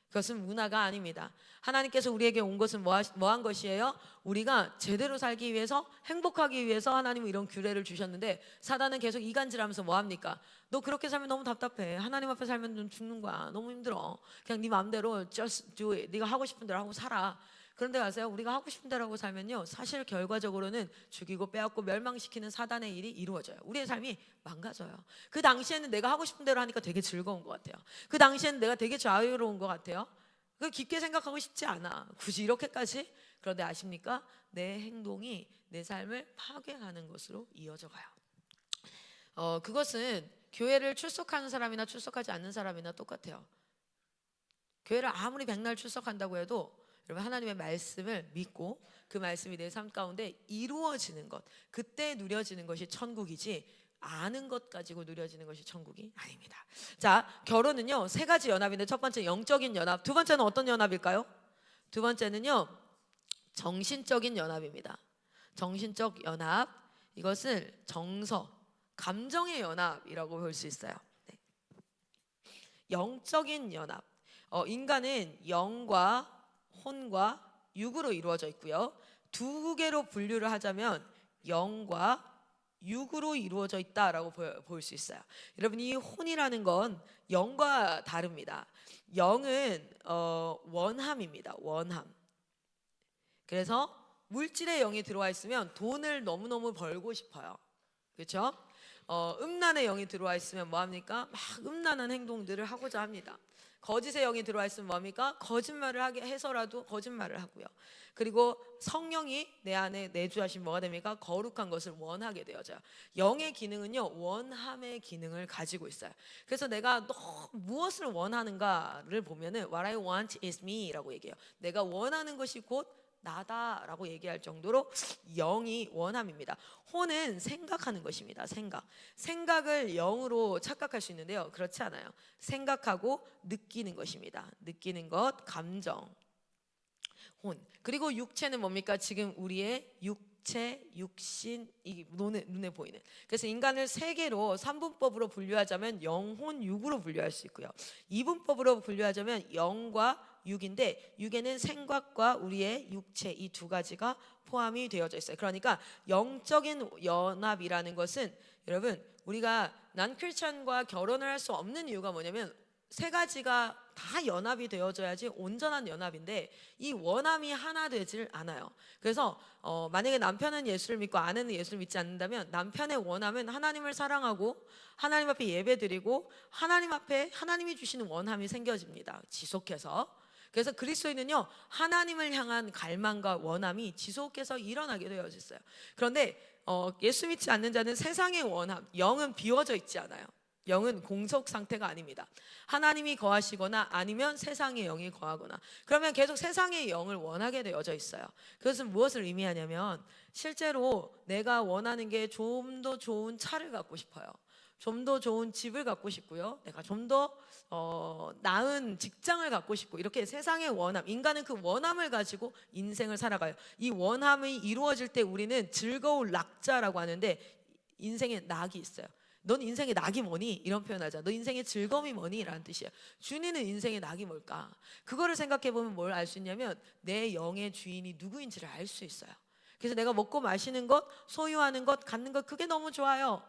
그것은 문화가 아닙니다. 하나님께서 우리에게 온 것은 뭐한 것이에요? 우리가 제대로 살기 위해서, 행복하기 위해서 하나님은 이런 규례를 주셨는데, 사단은 계속 이간질하면서 뭐합니까? 너 그렇게 살면 너무 답답해. 하나님 앞에 살면 넌 죽는 거야. 너무 힘들어. 그냥 네 마음대로 just do it. 네가 하고 싶은 대로 하고 살아. 그런데 아세요? 우리가 하고 싶은 대로 하고 살면요, 사실 결과적으로는 죽이고 빼앗고 멸망시키는 사단의 일이 이루어져요. 우리의 삶이 망가져요. 그 당시에는 내가 하고 싶은 대로 하니까 되게 즐거운 것 같아요. 그 당시에는 내가 되게 자유로운 것 같아요. 그 깊게 생각하고 싶지 않아. 굳이 이렇게까지? 그런데 아십니까? 내 행동이 내 삶을 파괴하는 것으로 이어져 가요. 그것은 교회를 출석하는 사람이나 출석하지 않는 사람이나 똑같아요. 교회를 아무리 백날 출석한다고 해도 여러분, 하나님의 말씀을 믿고 그 말씀이 내 삶 가운데 이루어지는 것, 그때 누려지는 것이 천국이지, 아는 것 가지고 누려지는 것이 천국이 아닙니다. 자, 결혼은요, 세 가지 연합인데, 첫 번째 영적인 연합, 두 번째는 어떤 연합일까요? 두 번째는요, 정신적인 연합입니다. 정신적 연합, 이것을 정서, 감정의 연합이라고 볼 수 있어요. 네. 영적인 연합, 인간은 영과 혼과 육으로 이루어져 있고요. 두 개로 분류를 하자면 영과 육으로 이루어져 있다라고 볼 수 있어요. 여러분, 이 혼이라는 건 영과 다릅니다. 영은 원함입니다. 원함. 그래서 물질의 영이 들어와 있으면 돈을 너무너무 벌고 싶어요. 그렇죠? 음란의 영이 들어와 있으면 뭐합니까? 막 음란한 행동들을 하고자 합니다. 거짓의 영이 들어와 있으면 뭡니까? 거짓말을 하게 해서라도 거짓말을 하고요. 그리고 성령이 내 안에 내주하신 뭐가 됩니까? 거룩한 것을 원하게 되어져요. 영의 기능은요, 원함의 기능을 가지고 있어요. 그래서 내가 무엇을 원하는가를 보면은 What I want is me라고 얘기해요. 내가 원하는 것이 곧 나다라고 얘기할 정도로 영이 원함입니다. 혼은 생각하는 것입니다. 생각을 영으로 착각할 수 있는데요, 그렇지 않아요. 생각하고 느끼는 것입니다. 느끼는 것, 감정, 혼. 그리고 육체는 뭡니까? 지금 우리의 육체, 육신, 이 눈에 보이는. 그래서 인간을 세 개로, 3분법으로 분류하자면 영혼, 육으로 분류할 수 있고요. 2분법으로 분류하자면 영과 육인데, 육에는 생각과 우리의 육체, 이 두 가지가 포함이 되어져 있어요. 그러니까 영적인 연합이라는 것은, 여러분, 우리가 난 크리스찬과 결혼을 할 수 없는 이유가 뭐냐면, 세 가지가 다 연합이 되어져야지 온전한 연합인데, 이 원함이 하나 되질 않아요. 그래서 만약에 남편은 예수를 믿고 아내는 예수를 믿지 않는다면, 남편의 원함은 하나님을 사랑하고 하나님 앞에 예배드리고 하나님 앞에 하나님이 주시는 원함이 생겨집니다. 지속해서. 그래서 그리스도인은요, 하나님을 향한 갈망과 원함이 지속해서 일어나게 되어 있어요. 그런데 예수 믿지 않는 자는 세상의 원함, 영은 비워져 있지 않아요. 영은 공속 상태가 아닙니다. 하나님이 거하시거나 아니면 세상의 영이 거하거나, 그러면 계속 세상의 영을 원하게 되어져 있어요. 그것은 무엇을 의미하냐면, 실제로 내가 원하는 게 좀 더 좋은 차를 갖고 싶어요. 좀 더 좋은 집을 갖고 싶고요. 내가 좀 더 나은 직장을 갖고 싶고, 이렇게 세상의 원함, 인간은 그 원함을 가지고 인생을 살아가요. 이 원함이 이루어질 때 우리는 즐거울 낙자라고 하는데, 인생에 낙이 있어요. 넌 인생의 낙이 뭐니? 이런 표현하자. 너 인생의 즐거움이 뭐니? 라는 뜻이에요. 준이는 인생의 낙이 뭘까? 그거를 생각해보면 뭘 알 수 있냐면, 내 영의 주인이 누구인지를 알 수 있어요. 그래서 내가 먹고 마시는 것, 소유하는 것, 갖는 것, 그게 너무 좋아요.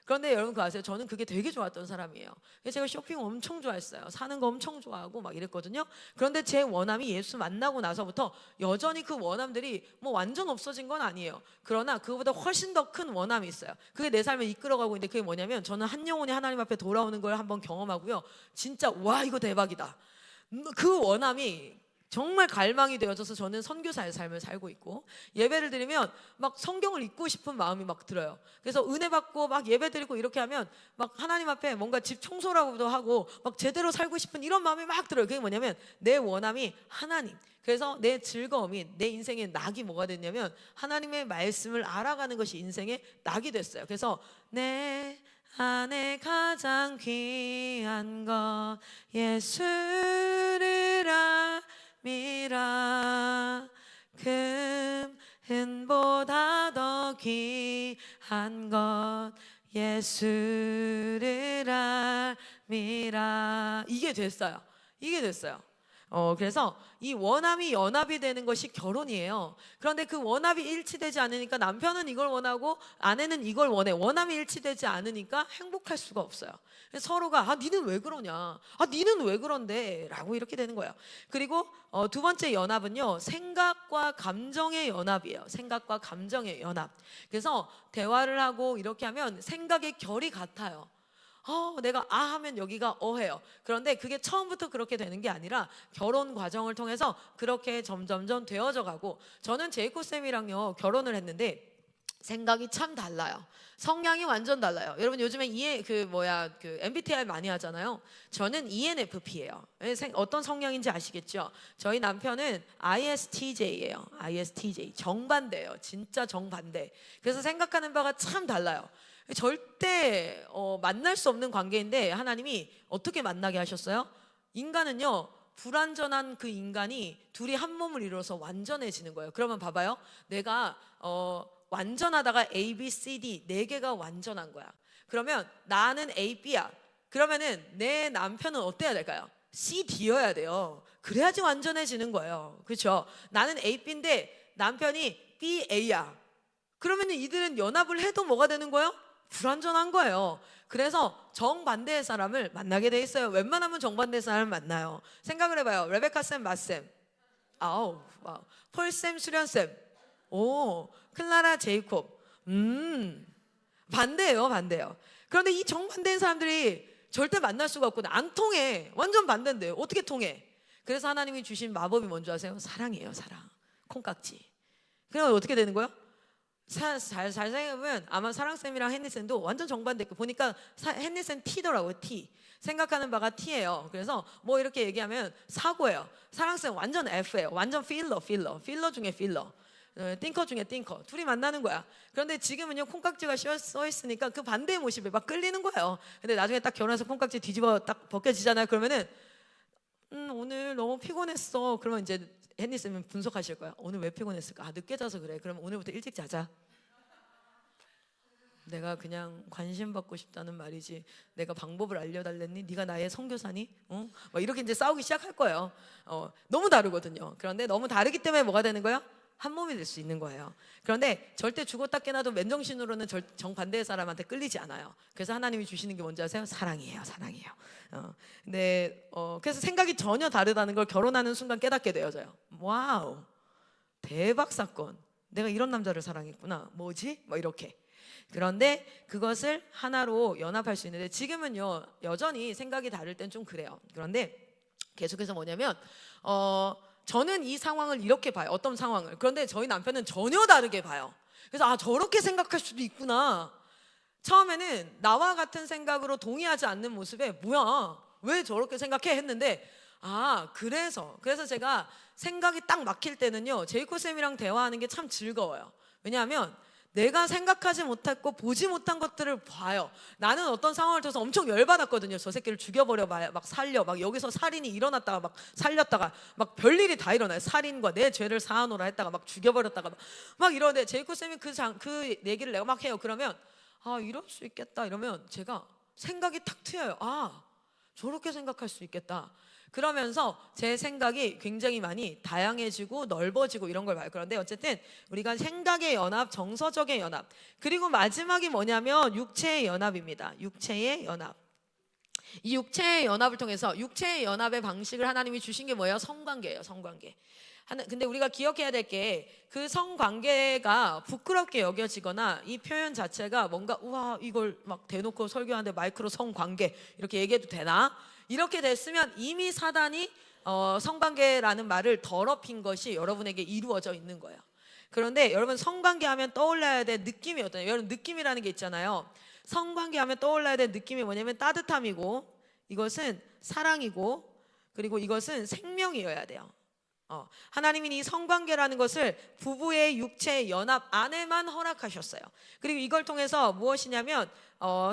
그런데 여러분 그거 아세요? 저는 그게 되게 좋았던 사람이에요. 그래서 제가 쇼핑 엄청 좋아했어요. 사는 거 엄청 좋아하고 막 이랬거든요. 그런데 제 원함이 예수 만나고 나서부터 여전히 그 원함들이 뭐 완전 없어진 건 아니에요. 그러나 그거보다 훨씬 더 큰 원함이 있어요. 그게 내 삶을 이끌어가고 있는데, 그게 뭐냐면, 저는 한 영혼이 하나님 앞에 돌아오는 걸 한번 경험하고요, 진짜 와, 이거 대박이다. 그 원함이 정말 갈망이 되어져서 저는 선교사의 삶을 살고 있고, 예배를 드리면 막 성경을 읽고 싶은 마음이 막 들어요. 그래서 은혜 받고 막 예배 드리고 이렇게 하면 막 하나님 앞에 뭔가 집 청소라고도 하고 막 제대로 살고 싶은 이런 마음이 막 들어요. 그게 뭐냐면 내 원함이 하나님. 그래서 내 즐거움이, 내 인생의 낙이 뭐가 됐냐면 하나님의 말씀을 알아가는 것이 인생의 낙이 됐어요. 그래서 내 안에 가장 귀한 것 예수를 알미라. 금은보다 더 귀한 것 예수를 알미라. 이게 됐어요. 이게 됐어요. 그래서 이 원함이 연합이 되는 것이 결혼이에요. 그런데 그 원합이 일치되지 않으니까 남편은 이걸 원하고 아내는 이걸 원해. 원함이 일치되지 않으니까 행복할 수가 없어요. 그래서 서로가 니는 왜 그러냐, 니는 왜 그런데 라고 이렇게 되는 거예요. 그리고 두 번째 연합은요, 생각과 감정의 연합이에요. 생각과 감정의 연합. 그래서 대화를 하고 이렇게 하면 생각의 결이 같아요. 내가 하면 여기가 어해요. 그런데 그게 처음부터 그렇게 되는 게 아니라 결혼 과정을 통해서 그렇게 점점점 되어져 가고, 저는 제이코 쌤이랑요 결혼을 했는데 생각이 참 달라요. 성향이 완전 달라요. 여러분 요즘에 MBTI 많이 하잖아요. 저는 ENFP예요. 어떤 성향인지 아시겠죠? 저희 남편은 ISTJ예요. ISTJ. 정반대예요. 진짜 정반대. 그래서 생각하는 바가 참 달라요. 절대 만날 수 없는 관계인데 하나님이 어떻게 만나게 하셨어요? 인간은요, 불완전한 그 인간이 둘이 한 몸을 이루어서 완전해지는 거예요. 그러면 봐봐요. 내가 완전하다가 A, B, C, D 4개가 완전한 거야. 그러면 나는 A, B야. 그러면은 내 남편은 어때야 될까요? C, D여야 돼요. 그래야지 완전해지는 거예요. 그렇죠? 나는 A, B인데 남편이 B, A야. 그러면은 이들은 연합을 해도 뭐가 되는 거예요? 불완전한 거예요. 그래서 정반대의 사람을 만나게 돼 있어요. 웬만하면 정반대의 사람을 만나요. 생각을 해봐요. 레베카 쌤, 마쌤, 와우. 폴 쌤, 수련 쌤, 클라라, 제이콥. 반대예요, 반대예요. 그런데 이 정반대인 사람들이 절대 만날 수가 없거든. 안 통해. 완전 반대인데요. 어떻게 통해? 그래서 하나님이 주신 마법이 뭔지 아세요? 사랑이에요, 사랑. 콩깍지. 그러면 어떻게 되는 거예요? 잘 생각해보면 아마 사랑쌤이랑 헨리쌤도 완전 정반대. 보니까 헨리쌤 T더라고요. T. 생각하는 바가 T예요. 그래서 뭐 이렇게 얘기하면 사고예요. 사랑쌤 완전 F예요. 완전 필러 중에 필러, 띵커 중에 띵커. 둘이 만나는 거야. 그런데 지금은요, 콩깍지가 써 있으니까 그 반대의 모습에 막 끌리는 거예요. 근데 나중에 딱 결혼해서 콩깍지 뒤집어 딱 벗겨지잖아요. 그러면은 오늘 너무 피곤했어. 그러면 이제 헨리쌤은 분석하실 거야. 오늘 왜 피곤했을까? 늦게 자서 그래. 그럼 오늘부터 일찍 자자. 내가 그냥 관심 받고 싶다는 말이지 내가 방법을 알려달랬니? 네가 나의 선교사니? 막 이렇게 이제 싸우기 시작할 거예요. 너무 다르거든요. 그런데 너무 다르기 때문에 뭐가 되는 거야? 한 몸이 될 수 있는 거예요. 그런데 절대 죽었다 깨나도 맨정신으로는 정반대의 사람한테 끌리지 않아요. 그래서 하나님이 주시는 게 뭔지 아세요? 사랑이에요. 근데 그래서 생각이 전혀 다르다는 걸 결혼하는 순간 깨닫게 되어져요. 와우, 대박 사건. 내가 이런 남자를 사랑했구나. 뭐지? 뭐 이렇게. 그런데 그것을 하나로 연합할 수 있는데, 지금은요 여전히 생각이 다를 땐 좀 그래요. 그런데 계속해서 뭐냐면 저는 이 상황을 이렇게 봐요. 어떤 상황을. 그런데 저희 남편은 전혀 다르게 봐요. 그래서 저렇게 생각할 수도 있구나. 처음에는 나와 같은 생각으로 동의하지 않는 모습에 뭐야, 왜 저렇게 생각해 했는데, 그래서 제가 생각이 딱 막힐 때는요, 제이코 쌤이랑 대화하는 게 참 즐거워요. 왜냐하면 내가 생각하지 못했고 보지 못한 것들을 봐요. 나는 어떤 상황을 통해서 엄청 열받았거든요. 저 새끼를 죽여버려, 막 살려, 막 여기서 살인이 일어났다가 막 살렸다가 막 별일이 다 일어나요. 살인과 내 죄를 사하노라 했다가 막 죽여버렸다가 막 이러는데, 제이코 쌤이 그 얘기를 내가 막 해요. 그러면 이럴 수 있겠다 이러면 제가 생각이 탁 트여요. 저렇게 생각할 수 있겠다. 그러면서 제 생각이 굉장히 많이 다양해지고 넓어지고 이런 걸 봐요. 그런데 어쨌든 우리가 생각의 연합, 정서적인 연합, 그리고 마지막이 뭐냐면 육체의 연합입니다. 육체의 연합. 이 육체의 연합을 통해서, 육체의 연합의 방식을 하나님이 주신 게 뭐예요? 성관계예요. 성관계. 근데 우리가 기억해야 될 게, 그 성관계가 부끄럽게 여겨지거나 이 표현 자체가 뭔가 우와, 이걸 막 대놓고 설교하는데 마이크로 성관계 이렇게 얘기해도 되나? 이렇게 됐으면 이미 사단이 성관계라는 말을 더럽힌 것이 여러분에게 이루어져 있는 거예요. 그런데 여러분 성관계 하면 떠올라야 될 느낌이 어떠냐? 여러분 느낌이라는 게 있잖아요. 성관계 하면 떠올라야 될 느낌이 뭐냐면 따뜻함이고, 이것은 사랑이고, 그리고 이것은 생명이어야 돼요. 하나님이 이 성관계라는 것을 부부의 육체의 연합 안에만 허락하셨어요. 그리고 이걸 통해서 무엇이냐면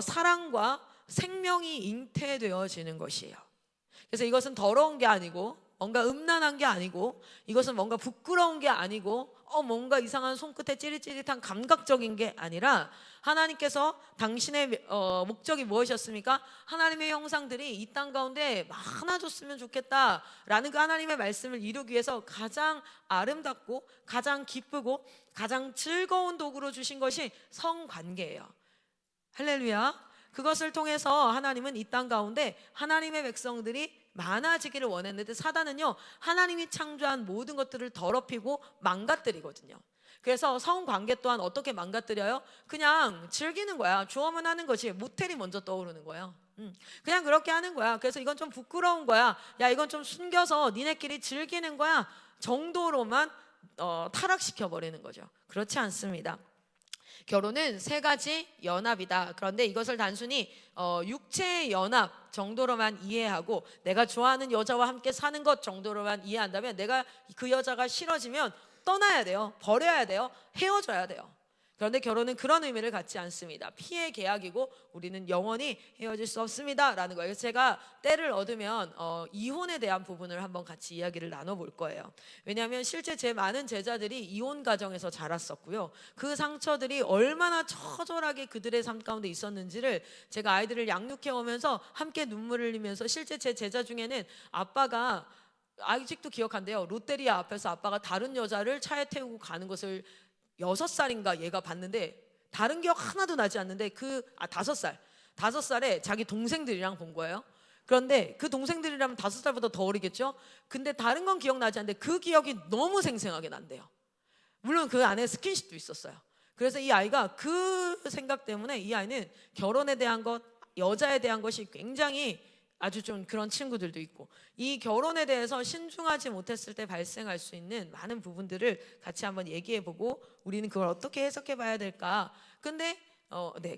사랑과 생명이 잉태되어지는 것이에요. 그래서 이것은 더러운 게 아니고, 뭔가 음란한 게 아니고, 이것은 뭔가 부끄러운 게 아니고, 뭔가 이상한 손끝에 찌릿찌릿한 감각적인 게 아니라, 하나님께서 당신의 목적이 무엇이었습니까? 하나님의 형상들이 이 땅 가운데 많아졌으면 좋겠다라는 그 하나님의 말씀을 이루기 위해서 가장 아름답고 가장 기쁘고 가장 즐거운 도구로 주신 것이 성관계예요. 할렐루야. 그것을 통해서 하나님은 이 땅 가운데 하나님의 백성들이 많아지기를 원했는데, 사단은요 하나님이 창조한 모든 것들을 더럽히고 망가뜨리거든요. 그래서 성관계 또한 어떻게 망가뜨려요? 그냥 즐기는 거야. 좋으면 하는 거지. 모텔이 먼저 떠오르는 거예요. 그냥 그렇게 하는 거야. 그래서 이건 좀 부끄러운 거야. 야, 이건 좀 숨겨서 니네끼리 즐기는 거야 정도로만 타락시켜 버리는 거죠. 그렇지 않습니다. 결혼은 세 가지 연합이다. 그런데 이것을 단순히 육체의 연합 정도로만 이해하고, 내가 좋아하는 여자와 함께 사는 것 정도로만 이해한다면, 내가 그 여자가 싫어지면 떠나야 돼요. 버려야 돼요. 헤어져야 돼요. 그런데 결혼은 그런 의미를 갖지 않습니다. 피의 계약이고 우리는 영원히 헤어질 수 없습니다 라는 거예요. 그래서 제가 때를 얻으면 이혼에 대한 부분을 한번 같이 이야기를 나눠볼 거예요. 왜냐하면 실제 제 많은 제자들이 이혼 가정에서 자랐었고요, 그 상처들이 얼마나 처절하게 그들의 삶 가운데 있었는지를 제가 아이들을 양육해 오면서 함께 눈물을 흘리면서, 실제 제 제자 중에는 아빠가 아직도 기억한대요. 롯데리아 앞에서 아빠가 다른 여자를 차에 태우고 가는 것을 6살인가 얘가 봤는데, 다른 기억 하나도 나지 않는데 5살에 자기 동생들이랑 본 거예요. 그런데 그 동생들이라면 5살보다 더 어리겠죠. 근데 다른 건 기억나지 않는데 그 기억이 너무 생생하게 난대요. 물론 그 안에 스킨십도 있었어요. 그래서 이 아이가 그 생각 때문에, 이 아이는 결혼에 대한 것, 여자에 대한 것이 굉장히 아주 좀 그런 친구들도 있고, 이 결혼에 대해서 신중하지 못했을 때 발생할 수 있는 많은 부분들을 같이 한번 얘기해보고, 우리는 그걸 어떻게 해석해 봐야 될까. 근데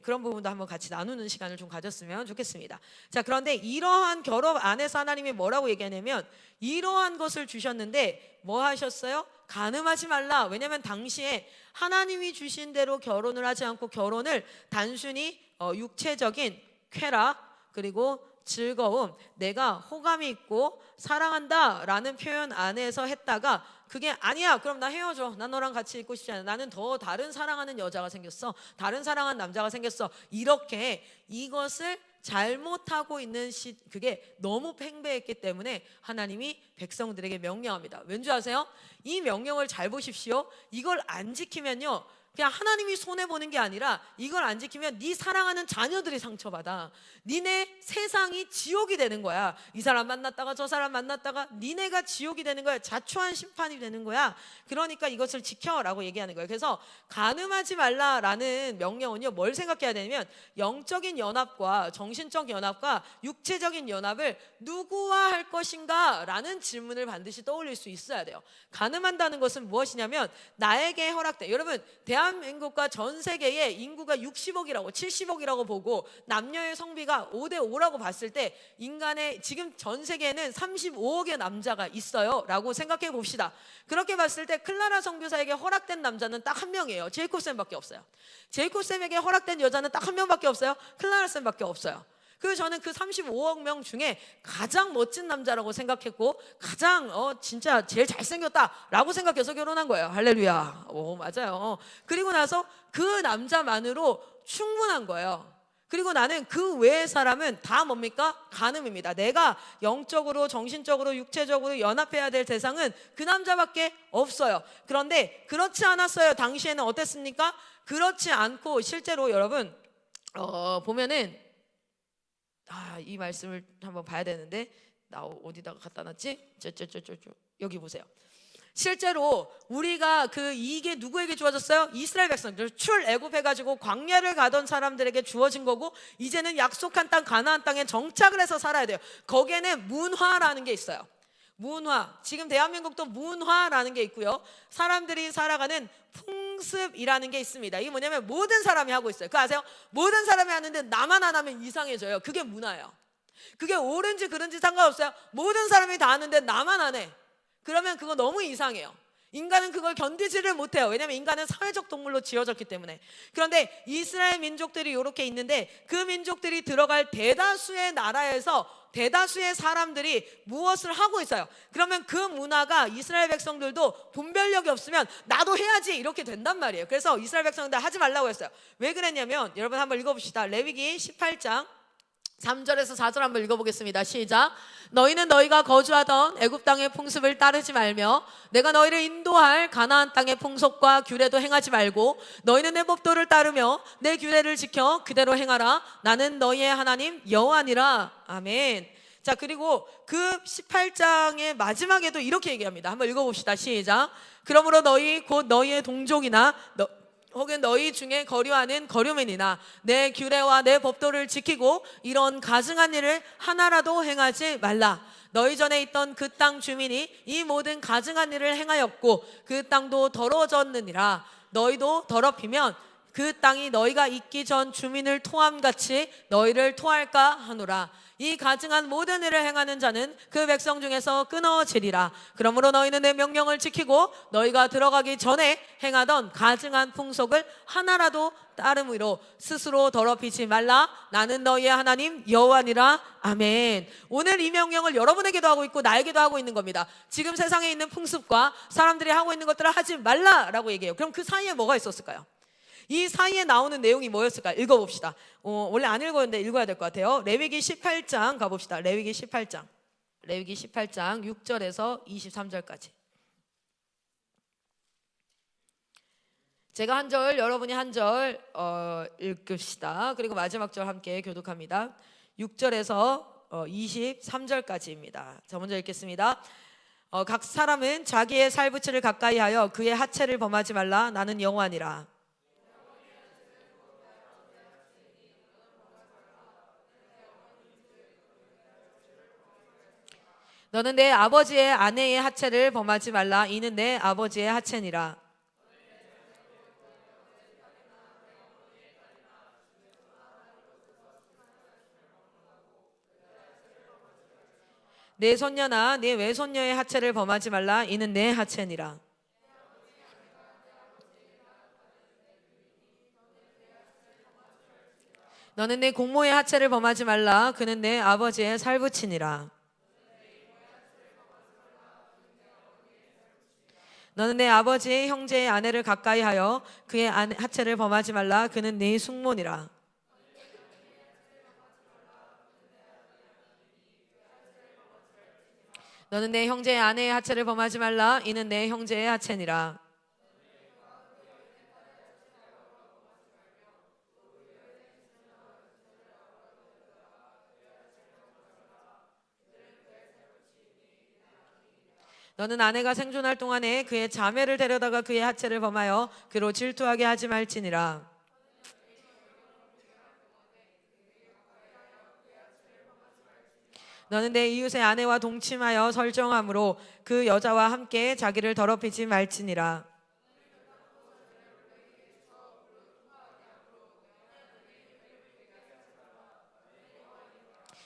그런 부분도 한번 같이 나누는 시간을 좀 가졌으면 좋겠습니다. 자, 그런데 이러한 결혼 안에서 하나님이 뭐라고 얘기하냐면, 이러한 것을 주셨는데 뭐 하셨어요? 간음하지 말라. 왜냐하면 당시에 하나님이 주신 대로 결혼을 하지 않고, 결혼을 단순히 육체적인 쾌락, 그리고 즐거움, 내가 호감이 있고 사랑한다 라는 표현 안에서 했다가, 그게 아니야 그럼 나 헤어져, 난 너랑 같이 있고 싶지 않아, 나는 더 다른 사랑하는 여자가 생겼어, 다른 사랑하는 남자가 생겼어, 이렇게 이것을 잘못하고 있는 그게 너무 팽배했기 때문에 하나님이 백성들에게 명령합니다. 왠지 아세요? 이 명령을 잘 보십시오. 이걸 안 지키면요, 그냥 하나님이 손해보는 게 아니라, 이걸 안 지키면 네 사랑하는 자녀들이 상처받아. 니네 세상이 지옥이 되는 거야. 이 사람 만났다가 저 사람 만났다가 니네가 지옥이 되는 거야. 자초한 심판이 되는 거야. 그러니까 이것을 지켜라고 얘기하는 거예요. 그래서 간음하지 말라라는 명령은요, 뭘 생각해야 되냐면, 영적인 연합과 정신적 연합과 육체적인 연합을 누구와 할 것인가 라는 질문을 반드시 떠올릴 수 있어야 돼요. 간음한다는 것은 무엇이냐면, 나에게 허락된, 여러분 대한민국과 전 세계의 인구가 60억이라고 70억이라고 보고 남녀의 성비가 5대5라고 봤을 때, 인간의 지금 전 세계에는 35억의 남자가 있어요 라고 생각해 봅시다. 그렇게 봤을 때 클라라 선교사에게 허락된 남자는 딱 한 명이에요. 제이콥 쌤밖에 없어요. 제이콥 쌤에게 허락된 여자는 딱 한 명밖에 없어요. 클라라 쌤밖에 없어요. 그래서 저는 그 35억 명 중에 가장 멋진 남자라고 생각했고, 가장 진짜 제일 잘생겼다라고 생각해서 결혼한 거예요. 할렐루야. 맞아요. 그리고 나서 그 남자만으로 충분한 거예요. 그리고 나는 그 외의 사람은 다 뭡니까? 간음입니다. 내가 영적으로, 정신적으로, 육체적으로 연합해야 될 대상은 그 남자밖에 없어요. 그런데 그렇지 않았어요. 당시에는 어땠습니까? 그렇지 않고, 실제로 여러분 보면은, 이 말씀을 한번 봐야 되는데, 나 어디다가 갖다 놨지? 여기 보세요. 실제로 우리가 이게 누구에게 주어졌어요? 이스라엘 백성들 출애굽해가지고 광야를 가던 사람들에게 주어진 거고, 이제는 약속한 땅 가나안 땅에 정착을 해서 살아야 돼요. 거기에는 문화라는 게 있어요. 문화, 지금 대한민국도 문화라는 게 있고요. 사람들이 살아가는 풍습이라는 게 있습니다. 이게 뭐냐면 모든 사람이 하고 있어요. 그거 아세요? 모든 사람이 하는데 나만 안 하면 이상해져요. 그게 문화예요. 그게 옳은지 그른지 상관없어요. 모든 사람이 다 하는데 나만 안 해. 그러면 그거 너무 이상해요. 인간은 그걸 견디지를 못해요. 왜냐하면 인간은 사회적 동물로 지어졌기 때문에. 그런데 이스라엘 민족들이 이렇게 있는데 그 민족들이 들어갈 대다수의 나라에서 대다수의 사람들이 무엇을 하고 있어요? 그러면 그 문화가 이스라엘 백성들도 분별력이 없으면 나도 해야지 이렇게 된단 말이에요. 그래서 이스라엘 백성들 하지 말라고 했어요. 왜 그랬냐면 여러분 한번 읽어봅시다. 레위기 18장 3절에서 4절 한번 읽어보겠습니다. 시작. 너희는 너희가 거주하던 애굽 땅의 풍습을 따르지 말며 내가 너희를 인도할 가나안 땅의 풍속과 규례도 행하지 말고 너희는 내 법도를 따르며 내 규례를 지켜 그대로 행하라. 나는 너희의 하나님 여호와니라. 아멘. 자, 그리고 그 18장의 마지막에도 이렇게 얘기합니다. 한번 읽어봅시다. 시작. 그러므로 너희 곧 너희의 동족이나 혹은 너희 중에 거류하는 거류민이나 내 규례와 내 법도를 지키고 이런 가증한 일을 하나라도 행하지 말라. 너희 전에 있던 그 땅 주민이 이 모든 가증한 일을 행하였고 그 땅도 더러워졌느니라. 너희도 더럽히면 그 땅이 너희가 있기 전 주민을 토함같이 너희를 토할까 하노라. 이 가증한 모든 일을 행하는 자는 그 백성 중에서 끊어지리라. 그러므로 너희는 내 명령을 지키고 너희가 들어가기 전에 행하던 가증한 풍속을 하나라도 따름으로 스스로 더럽히지 말라. 나는 너희의 하나님 여호와니라. 아멘. 오늘 이 명령을 여러분에게도 하고 있고 나에게도 하고 있는 겁니다. 지금 세상에 있는 풍습과 사람들이 하고 있는 것들을 하지 말라라고 얘기해요. 그럼 그 사이에 뭐가 있었을까요? 이 사이에 나오는 내용이 뭐였을까? 읽어봅시다. 원래 안 읽었는데 읽어야 될 것 같아요. 레위기 18장 가봅시다. 레위기 18장 6절에서 23절까지. 제가 한 절, 여러분이 한 절 읽읍시다. 그리고 마지막 절 함께 교독합니다. 6절에서 23절까지입니다. 자, 먼저 읽겠습니다. 각 사람은 자기의 살부치를 가까이 하여 그의 하체를 범하지 말라. 나는 여호와니라. 너는 내 아버지의 아내의 하체를 범하지 말라. 이는 내 아버지의 하체니라. 내 손녀나 내 외손녀의 하체를 범하지 말라. 이는 내 하체니라. 너는 내 공모의 하체를 범하지 말라. 그는 내 아버지의 살부치니라. 너는 내 아버지의 형제의 아내를 가까이 하여 그의 하체를 범하지 말라. 그는 네 숙모니라. 너는 내 형제의 아내의 하체를 범하지 말라. 이는 내 형제의 하체니라. 너는 아내가 생존할 동안에 그의 자매를 데려다가 그의 하체를 범하여 그로 질투하게 하지 말지니라. 너는 내 이웃의 아내와 동침하여 설정함으로 그 여자와 함께 자기를 더럽히지 말지니라.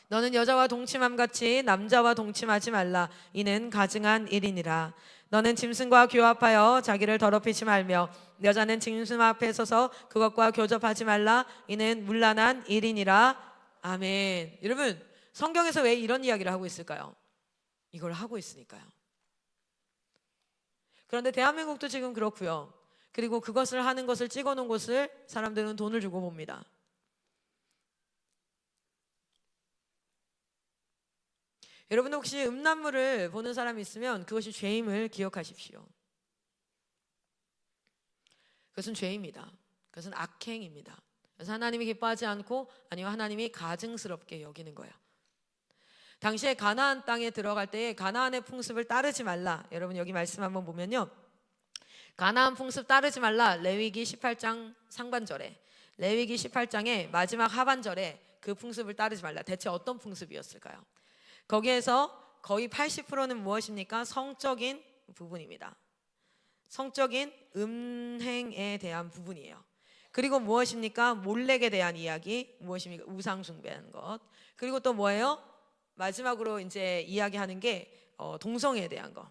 너는 여자와 동침함같이 남자와 동침하지 말라. 이는 가증한 일이니라. 너는 짐승과 교합하여 자기를 더럽히지 말며 여자는 짐승 앞에 서서 그것과 교접하지 말라. 이는 문란한 일이니라. 아멘. 여러분, 성경에서 왜 이런 이야기를 하고 있을까요? 이걸 하고 있으니까요. 그런데 대한민국도 지금 그렇고요. 그리고 그것을 하는 것을 찍어놓은 곳을 사람들은 돈을 주고 봅니다. 여러분 혹시 음란물을 보는 사람이 있으면 그것이 죄임을 기억하십시오. 그것은 죄입니다. 그것은 악행입니다. 그래서 하나님이 기뻐하지 않고 아니면 하나님이 가증스럽게 여기는 거예요. 당시에 가나안 땅에 들어갈 때에 가나안의 풍습을 따르지 말라. 여러분 여기 말씀 한번 보면요. 가나안 풍습 따르지 말라. 레위기 18장 상반절에, 레위기 18장의 마지막 하반절에 그 풍습을 따르지 말라. 대체 어떤 풍습이었을까요? 거기에서 거의 80%는 무엇입니까? 성적인 부분입니다. 성적인 음행에 대한 부분이에요. 그리고 무엇입니까? 몰렉에 대한 이야기, 무엇입니까? 우상 숭배하는 것. 그리고 또 뭐예요? 마지막으로 이제 이야기하는 게 동성애에 대한 거.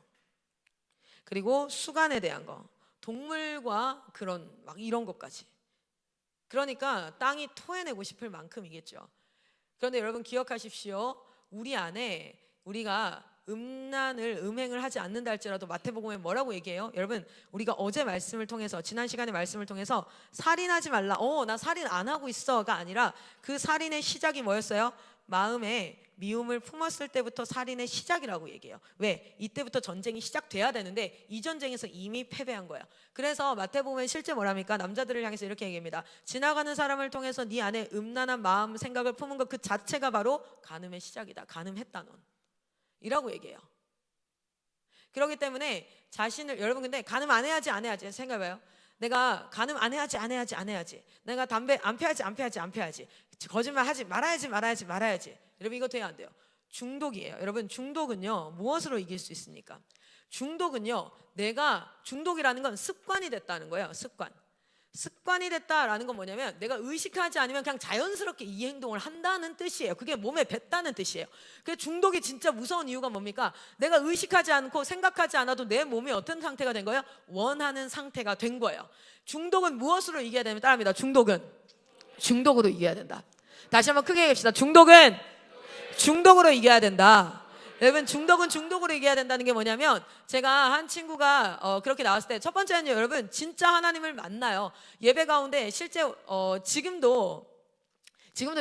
그리고 수간에 대한 거. 동물과 그런 막 이런 것까지. 그러니까 땅이 토해내고 싶을 만큼이겠죠. 그런데 여러분 기억하십시오. 우리 안에 우리가 음행을 하지 않는다 할지라도 마태복음에 뭐라고 얘기해요? 여러분 우리가 어제 말씀을 통해서 지난 시간에 말씀을 통해서 살인하지 말라. 나 살인 안 하고 있어가 아니라 그 살인의 시작이 뭐였어요? 마음에 미움을 품었을 때부터 살인의 시작이라고 얘기해요. 왜? 이때부터 전쟁이 시작돼야 되는데 이 전쟁에서 이미 패배한 거야. 그래서 마태복음에 실제 뭐랍니까? 남자들을 향해서 이렇게 얘기합니다. 지나가는 사람을 통해서 네 안에 음란한 마음 생각을 품은 것 그 자체가 바로 간음의 시작이다. 간음했다 넌 이라고 얘기해요. 그렇기 때문에 자신을 여러분 근데 간음 안 해야지 생각해봐요. 내가 간음 안 해야지 내가 담배 안 피워야지 거짓말 하지 말아야지 여러분 이거 돼야 안 돼요. 중독이에요. 여러분 중독은요 무엇으로 이길 수 있습니까? 중독은요 내가 중독이라는 건 습관이 됐다는 거예요. 습관이 됐다라는 건 뭐냐면 내가 의식하지 않으면 그냥 자연스럽게 이 행동을 한다는 뜻이에요. 그게 몸에 뱉다는 뜻이에요. 그 중독이 진짜 무서운 이유가 뭡니까? 내가 의식하지 않고 생각하지 않아도 내 몸이 어떤 상태가 된 거예요? 원하는 상태가 된 거예요. 중독은 무엇으로 이겨야 되면 따라합니다. 중독으로 이겨야 된다. 다시 한번 크게 얘기합시다. 중독은 중독으로 이겨야 된다. 여러분 중독은 중독으로 이겨야 된다는 게 뭐냐면 제가 한 친구가 그렇게 나왔을 때 첫 번째는요 여러분 진짜 하나님을 만나요. 예배 가운데 실제 지금도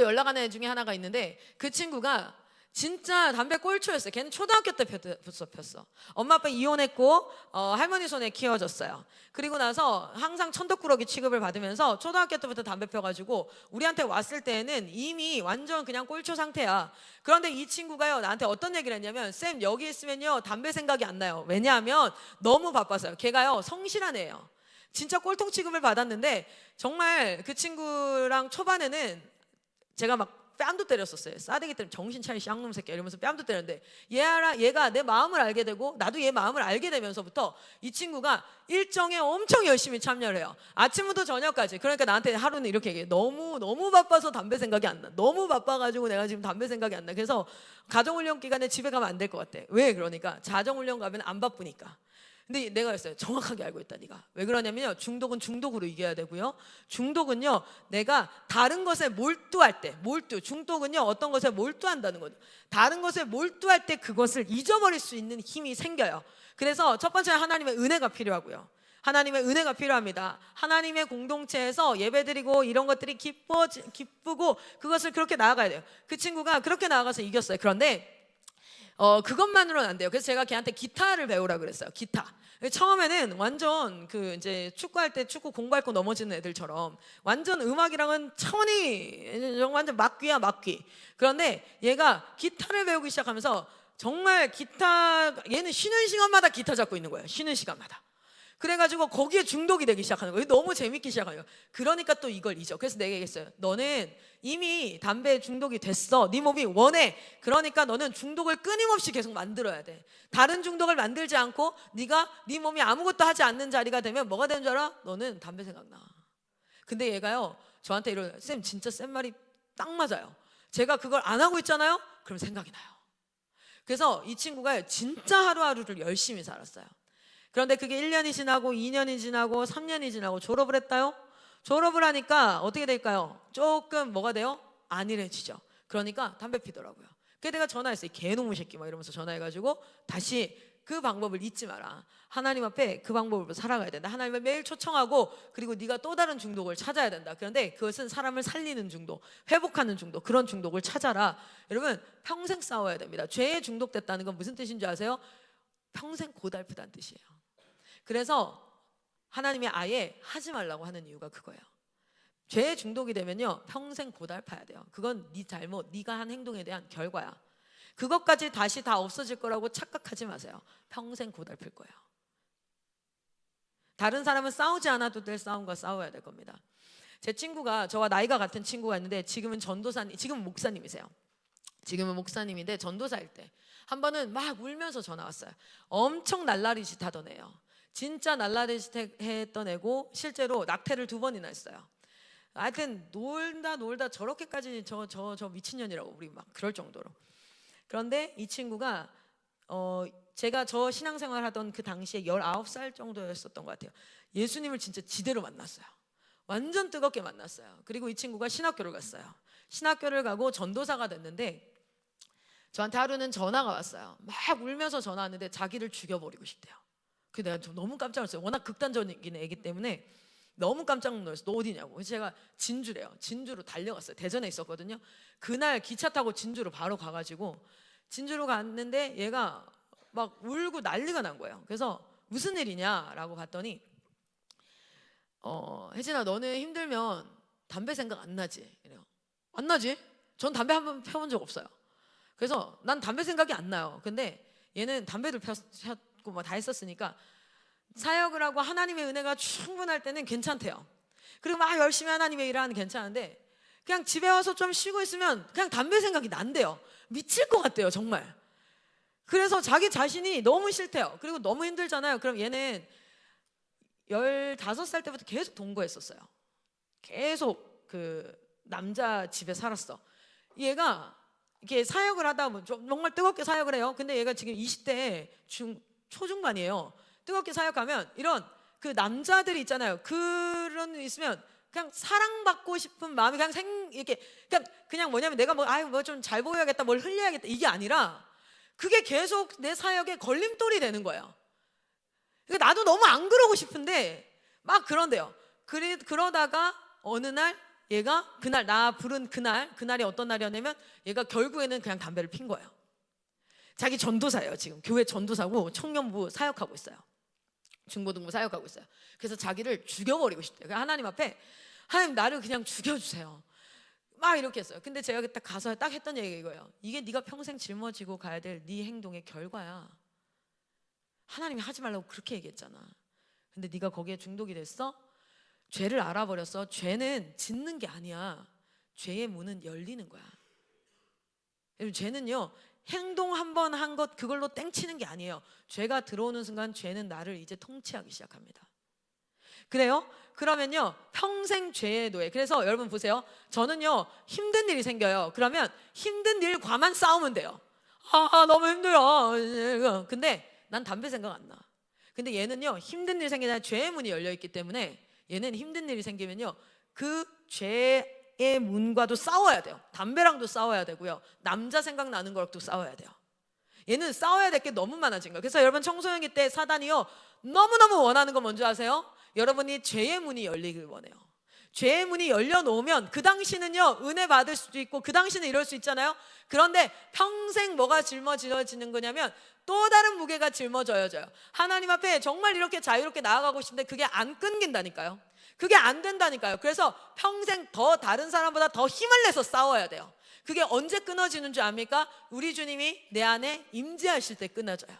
연락하는 애 중에 하나가 있는데 그 친구가 진짜 담배 꼴초였어요. 걔는 초등학교 때 폈어. 엄마 아빠 이혼했고 할머니 손에 키워졌어요. 그리고 나서 항상 천덕꾸러기 취급을 받으면서 초등학교 때부터 담배 펴가지고 우리한테 왔을 때는 이미 완전 그냥 꼴초 상태야. 그런데 이 친구가요 나한테 어떤 얘기를 했냐면 쌤 여기 있으면요 담배 생각이 안 나요. 왜냐하면 너무 바빠서요. 걔가요 성실한 애예요. 진짜 꼴통 취급을 받았는데 정말 그 친구랑 초반에는 제가 막 뺨도 때렸었어요. 싸대기 때문에 정신 차리 쌍놈 새끼 이러면서 뺨도 때렸는데 얘가 내 마음을 알게 되고 나도 얘 마음을 알게 되면서부터 이 친구가 일정에 엄청 열심히 참여를 해요. 아침부터 저녁까지. 그러니까 나한테 하루는 이렇게 얘기해. 너무 바빠서 담배 생각이 안 나. 너무 바빠가지고 내가 지금 담배 생각이 안 나. 그래서 가정훈련 기간에 집에 가면 안 될 것 같아. 왜 그러니까 자정훈련 가면 안 바쁘니까. 근데 내가 했어요. 정확하게 알고 있다 네가. 왜 그러냐면요. 중독은 중독으로 이겨야 되고요. 중독은요. 내가 다른 것에 몰두할 때 중독은요. 어떤 것에 몰두한다는 거죠. 다른 것에 몰두할 때 그것을 잊어버릴 수 있는 힘이 생겨요. 그래서 첫 번째는 하나님의 은혜가 필요하고요. 하나님의 은혜가 필요합니다. 하나님의 공동체에서 예배드리고 이런 것들이 기쁘고 그것을 그렇게 나아가야 돼요. 그 친구가 그렇게 나아가서 이겼어요. 그런데 그것만으로는 안 돼요. 그래서 제가 걔한테 기타를 배우라 그랬어요. 기타. 처음에는 완전 그 이제 축구할 때 축구 공부할 거 넘어지는 애들처럼 완전 음악이랑은 차원이 완전 막귀야 막귀. 그런데 얘가 기타를 배우기 시작하면서 정말 얘는 쉬는 시간마다 기타 잡고 있는 거예요. 쉬는 시간마다. 그래가지고 거기에 중독이 되기 시작하는 거예요. 너무 재밌기 시작해요. 그러니까 또 이걸 잊어. 그래서 내가 얘기했어요. 너는 이미 담배에 중독이 됐어. 네 몸이 원해. 그러니까 너는 중독을 끊임없이 계속 만들어야 돼. 다른 중독을 만들지 않고 네 몸이 아무것도 하지 않는 자리가 되면 뭐가 되는 줄 알아? 너는 담배 생각나. 근데 얘가요 저한테 이러요. 쌤 진짜 쌤 말이 딱 맞아요. 제가 그걸 안 하고 있잖아요. 그럼 생각이 나요. 그래서 이 친구가 진짜 하루하루를 열심히 살았어요. 그런데 그게 1년이 지나고 2년이 지나고 3년이 지나고 졸업을 했다요. 졸업을 하니까 어떻게 될까요? 조금 뭐가 돼요? 안일해지죠. 그러니까 담배 피더라고요. 그래서 내가 전화했어요. 개놈의 새끼 막 이러면서 전화해가지고 다시 그 방법을 잊지 마라. 하나님 앞에 그 방법으로 살아가야 된다. 하나님을 매일 초청하고 그리고 네가 또 다른 중독을 찾아야 된다. 그런데 그것은 사람을 살리는 중독, 회복하는 중독, 그런 중독을 찾아라. 여러분 평생 싸워야 됩니다. 죄에 중독됐다는 건 무슨 뜻인지 아세요? 평생 고달프다는 뜻이에요. 그래서 하나님이 아예 하지 말라고 하는 이유가 그거예요. 죄에 중독이 되면요 평생 고달파야 돼요. 그건 네 잘못, 네가 한 행동에 대한 결과야. 그것까지 다시 다 없어질 거라고 착각하지 마세요. 평생 고달플 거예요. 다른 사람은 싸우지 않아도 될 싸움과 싸워야 될 겁니다. 제 친구가 저와 나이가 같은 친구가 있는데 지금은 지금 목사님이세요. 지금은 목사님인데 전도사일 때 한 번은 막 울면서 전화 왔어요. 엄청 날라리짓 하던 애요. 진짜 날라리짓 했던 애고 실제로 낙태를 2번이나 했어요. 하여튼 놀다 저렇게까지 저 미친년이라고 우리 막 그럴 정도로. 그런데 이 친구가 제가 저 신앙생활 하던 그 당시에 19살 정도였었던 것 같아요. 예수님을 진짜 지대로 만났어요. 완전 뜨겁게 만났어요. 그리고 이 친구가 신학교를 갔어요. 신학교를 가고 전도사가 됐는데 저한테 하루는 전화가 왔어요. 막 울면서 전화 왔는데 자기를 죽여버리고 싶대요. 그 내가 좀 너무 깜짝 놀랐어요. 워낙 극단적인 애기 때문에 너무 깜짝 놀랐어요. 너 어디냐고. 그래서 제가 진주래요. 진주로 달려갔어요. 대전에 있었거든요. 그날 기차 타고 진주로 바로 가가지고 진주로 갔는데 얘가 막 울고 난리가 난 거예요. 그래서 무슨 일이냐라고 봤더니 혜진아 너는 힘들면 담배 생각 안 나지? 이래요. 안 나지? 전 담배 한 번 펴본 적 없어요. 그래서 난 담배 생각이 안 나요. 근데 얘는 담배를 폈고 막 다 했었으니까 사역을 하고 하나님의 은혜가 충분할 때는 괜찮대요. 그리고 막 열심히 하나님의 일을 하는 괜찮은데 그냥 집에 와서 좀 쉬고 있으면 그냥 담배 생각이 난대요. 미칠 것 같대요 정말. 그래서 자기 자신이 너무 싫대요. 그리고 너무 힘들잖아요. 그럼 얘는 15살 때부터 계속 동거했었어요. 계속 그 남자 집에 살았어. 얘가 이렇게 사역을 하다 보면 정말 뜨겁게 사역을 해요. 근데 얘가 지금 20대 초중반이에요. 뜨겁게 사역하면 이런 그 남자들이 있잖아요. 그런 일 있으면 그냥 사랑받고 싶은 마음이 그냥 이렇게 그냥 뭐냐면 내가 뭐 좀 잘 보여야겠다, 뭘 흘려야겠다 이게 아니라 그게 계속 내 사역에 걸림돌이 되는 거예요. 나도 너무 안 그러고 싶은데 막 그런데요. 그러다가 어느 날 얘가 그날 나 부른 그날이 어떤 날이었냐면 얘가 결국에는 그냥 담배를 핀 거예요. 자기 전도사예요. 지금 교회 전도사고 청년부 사역하고 있어요. 중고등부 사역하고 있어요. 그래서 자기를 죽여버리고 싶대요. 하나님 앞에 하나님 나를 그냥 죽여주세요. 막 이렇게 했어요. 근데 제가 딱 가서 딱 했던 얘기가 이거예요. 이게 네가 평생 짊어지고 가야 될 네 행동의 결과야. 하나님이 하지 말라고 그렇게 얘기했잖아. 근데 네가 거기에 중독이 됐어? 죄를 알아버렸어. 죄는 짓는 게 아니야. 죄의 문은 열리는 거야. 여러분 죄는요 행동 한 번 한 것 그걸로 땡치는 게 아니에요. 죄가 들어오는 순간 죄는 나를 이제 통치하기 시작합니다. 그래요? 그러면요 평생 죄의 노예. 그래서 여러분 보세요. 저는요 힘든 일이 생겨요. 그러면 힘든 일과만 싸우면 돼요. 너무 힘들어. 근데 난 담배 생각 안 나. 근데 얘는요 힘든 일 생기면 죄의 문이 열려 있기 때문에 얘는 힘든 일이 생기면요 그 죄의 문과도 싸워야 돼요. 담배랑도 싸워야 되고요. 남자 생각나는 거랑도 싸워야 돼요. 얘는 싸워야 될 게 너무 많아진 거예요. 그래서 여러분 청소년기 때 사단이요 너무너무 원하는 거 뭔지 아세요? 여러분이 죄의 문이 열리길 원해요. 죄의 문이 열려놓으면 그 당시는요 은혜 받을 수도 있고 그 당시는 이럴 수 있잖아요. 그런데 평생 뭐가 짊어지는 거냐면 또 다른 무게가 짊어져요. 하나님 앞에 정말 이렇게 자유롭게 나아가고 싶은데 그게 안 끊긴다니까요. 그게 안 된다니까요. 그래서 평생 더 다른 사람보다 더 힘을 내서 싸워야 돼요. 그게 언제 끊어지는 줄 압니까? 우리 주님이 내 안에 임재하실 때 끊어져요.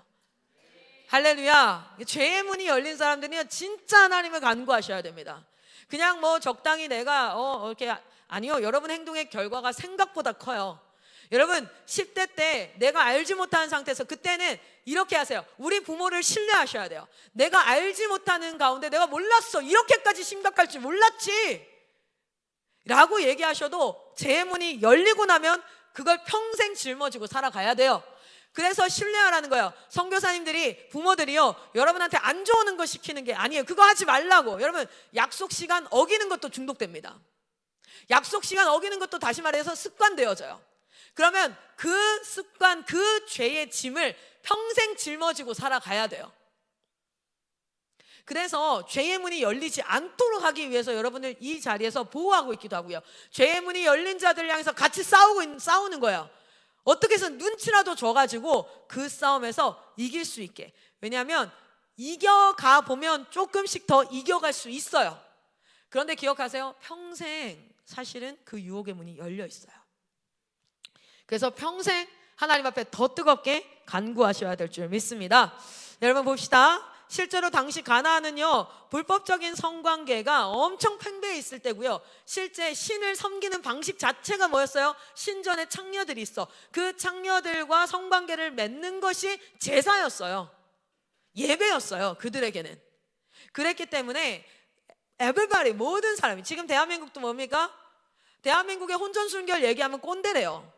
할렐루야. 죄의 문이 열린 사람들은 진짜 하나님을 간구하셔야 됩니다. 그냥 뭐 적당히 내가 이렇게 아니요. 여러분 행동의 결과가 생각보다 커요. 여러분 10대 때 내가 알지 못하는 상태에서 그때는 이렇게 하세요. 우리 부모를 신뢰하셔야 돼요. 내가 알지 못하는 가운데 내가 몰랐어. 이렇게까지 심각할 줄 몰랐지 라고 얘기하셔도 죄의 문이 열리고 나면 그걸 평생 짊어지고 살아가야 돼요. 그래서 신뢰하라는 거예요. 선교사님들이 부모들이요 여러분한테 안 좋은 거 시키는 게 아니에요. 그거 하지 말라고. 여러분 약속 시간 어기는 것도 중독됩니다. 약속 시간 어기는 것도 다시 말해서 습관되어져요. 그러면 그 습관, 그 죄의 짐을 평생 짊어지고 살아가야 돼요. 그래서 죄의 문이 열리지 않도록 하기 위해서 여러분을 이 자리에서 보호하고 있기도 하고요. 죄의 문이 열린 자들을 향해서 같이 싸우는 거예요. 어떻게 해서 눈치라도 줘가지고 그 싸움에서 이길 수 있게. 왜냐하면 이겨가 보면 조금씩 더 이겨갈 수 있어요. 그런데 기억하세요. 평생 사실은 그 유혹의 문이 열려 있어요. 그래서 평생 하나님 앞에 더 뜨겁게 간구하셔야 될 줄 믿습니다. 여러분 봅시다. 실제로 당시 가나안은요 불법적인 성관계가 엄청 팽배해 있을 때고요, 실제 신을 섬기는 방식 자체가 뭐였어요? 신전에 창녀들이 있어. 그 창녀들과 성관계를 맺는 것이 제사였어요. 예배였어요 그들에게는. 그랬기 때문에 everybody, 모든 사람이, 지금 대한민국도 뭡니까? 대한민국의 혼전순결 얘기하면 꼰대래요.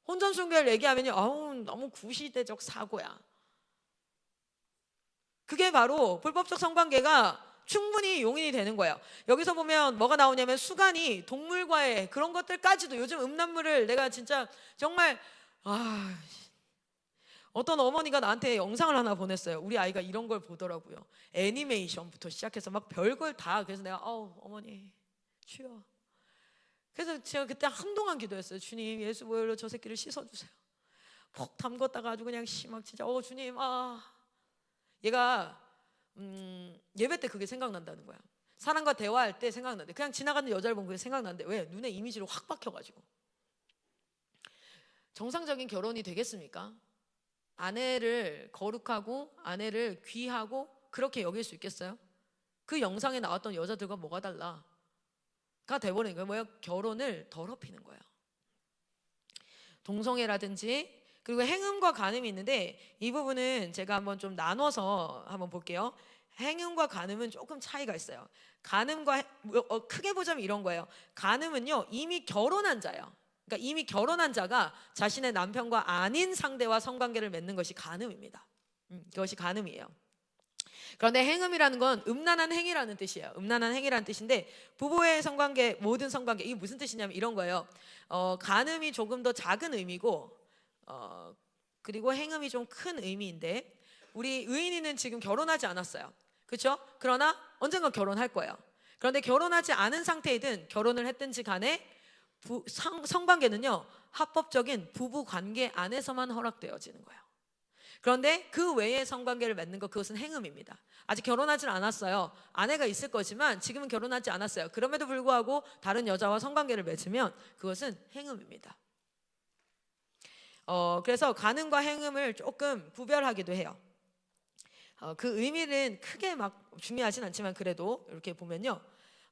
혼전순결 얘기하면요, 아우 너무 구시대적 사고야. 그게 바로 불법적 성관계가 충분히 용인이 되는 거예요. 여기서 보면 뭐가 나오냐면 수간이 동물과의 그런 것들까지도, 요즘 음란물을 내가 진짜 정말 어떤 어머니가 나한테 영상을 하나 보냈어요. 우리 아이가 이런 걸 보더라고요. 애니메이션부터 시작해서 막 별걸 다. 그래서 내가 어머니 주여. 그래서 제가 그때 한동안 기도했어요. 주님, 예수 보혈로 저 새끼를 씻어주세요. 푹 담궜다가 아주 그냥 막 진짜 주님, 얘가 예배 때 그게 생각난다는 거야. 사람과 대화할 때 생각나는데, 그냥 지나가는 여자를 보면 그게 생각나는데, 왜? 눈에 이미지로 확 박혀가지고. 정상적인 결혼이 되겠습니까? 아내를 거룩하고 아내를 귀하고 그렇게 여길 수 있겠어요? 그 영상에 나왔던 여자들과 뭐가 달라? 가 돼버리는 거예요. 뭐야? 결혼을 더럽히는 거예요. 동성애라든지, 그리고 행음과 간음이 있는데, 이 부분은 제가 한번 좀 나눠서 한번 볼게요. 행음과 간음은 조금 차이가 있어요. 간음과 크게 보자면 이런 거예요. 간음은요 이미 결혼한 자예요. 그러니까 이미 결혼한 자가 자신의 남편과 아닌 상대와 성관계를 맺는 것이 간음입니다. 그것이 간음이에요. 그런데 행음이라는 건 음란한 행위라는 뜻이에요. 음란한 행위라는 뜻인데, 부부의 성관계, 모든 성관계, 이게 무슨 뜻이냐면 이런 거예요. 간음이 조금 더 작은 의미고, 그리고 행음이 좀 큰 의미인데, 우리 의인이는 지금 결혼하지 않았어요. 그렇죠? 그러나 언젠가 결혼할 거예요. 그런데 결혼하지 않은 상태이든 결혼을 했든지 간에 성관계는요 합법적인 부부 관계 안에서만 허락되어지는 거예요. 그런데 그 외에 성관계를 맺는 것, 그것은 행음입니다. 아직 결혼하지는 않았어요. 아내가 있을 거지만 지금은 결혼하지 않았어요. 그럼에도 불구하고 다른 여자와 성관계를 맺으면 그것은 행음입니다. 그래서 간음과 행음을 조금 구별하기도 해요. 그 의미는 크게 막 중요하진 않지만, 그래도 이렇게 보면요,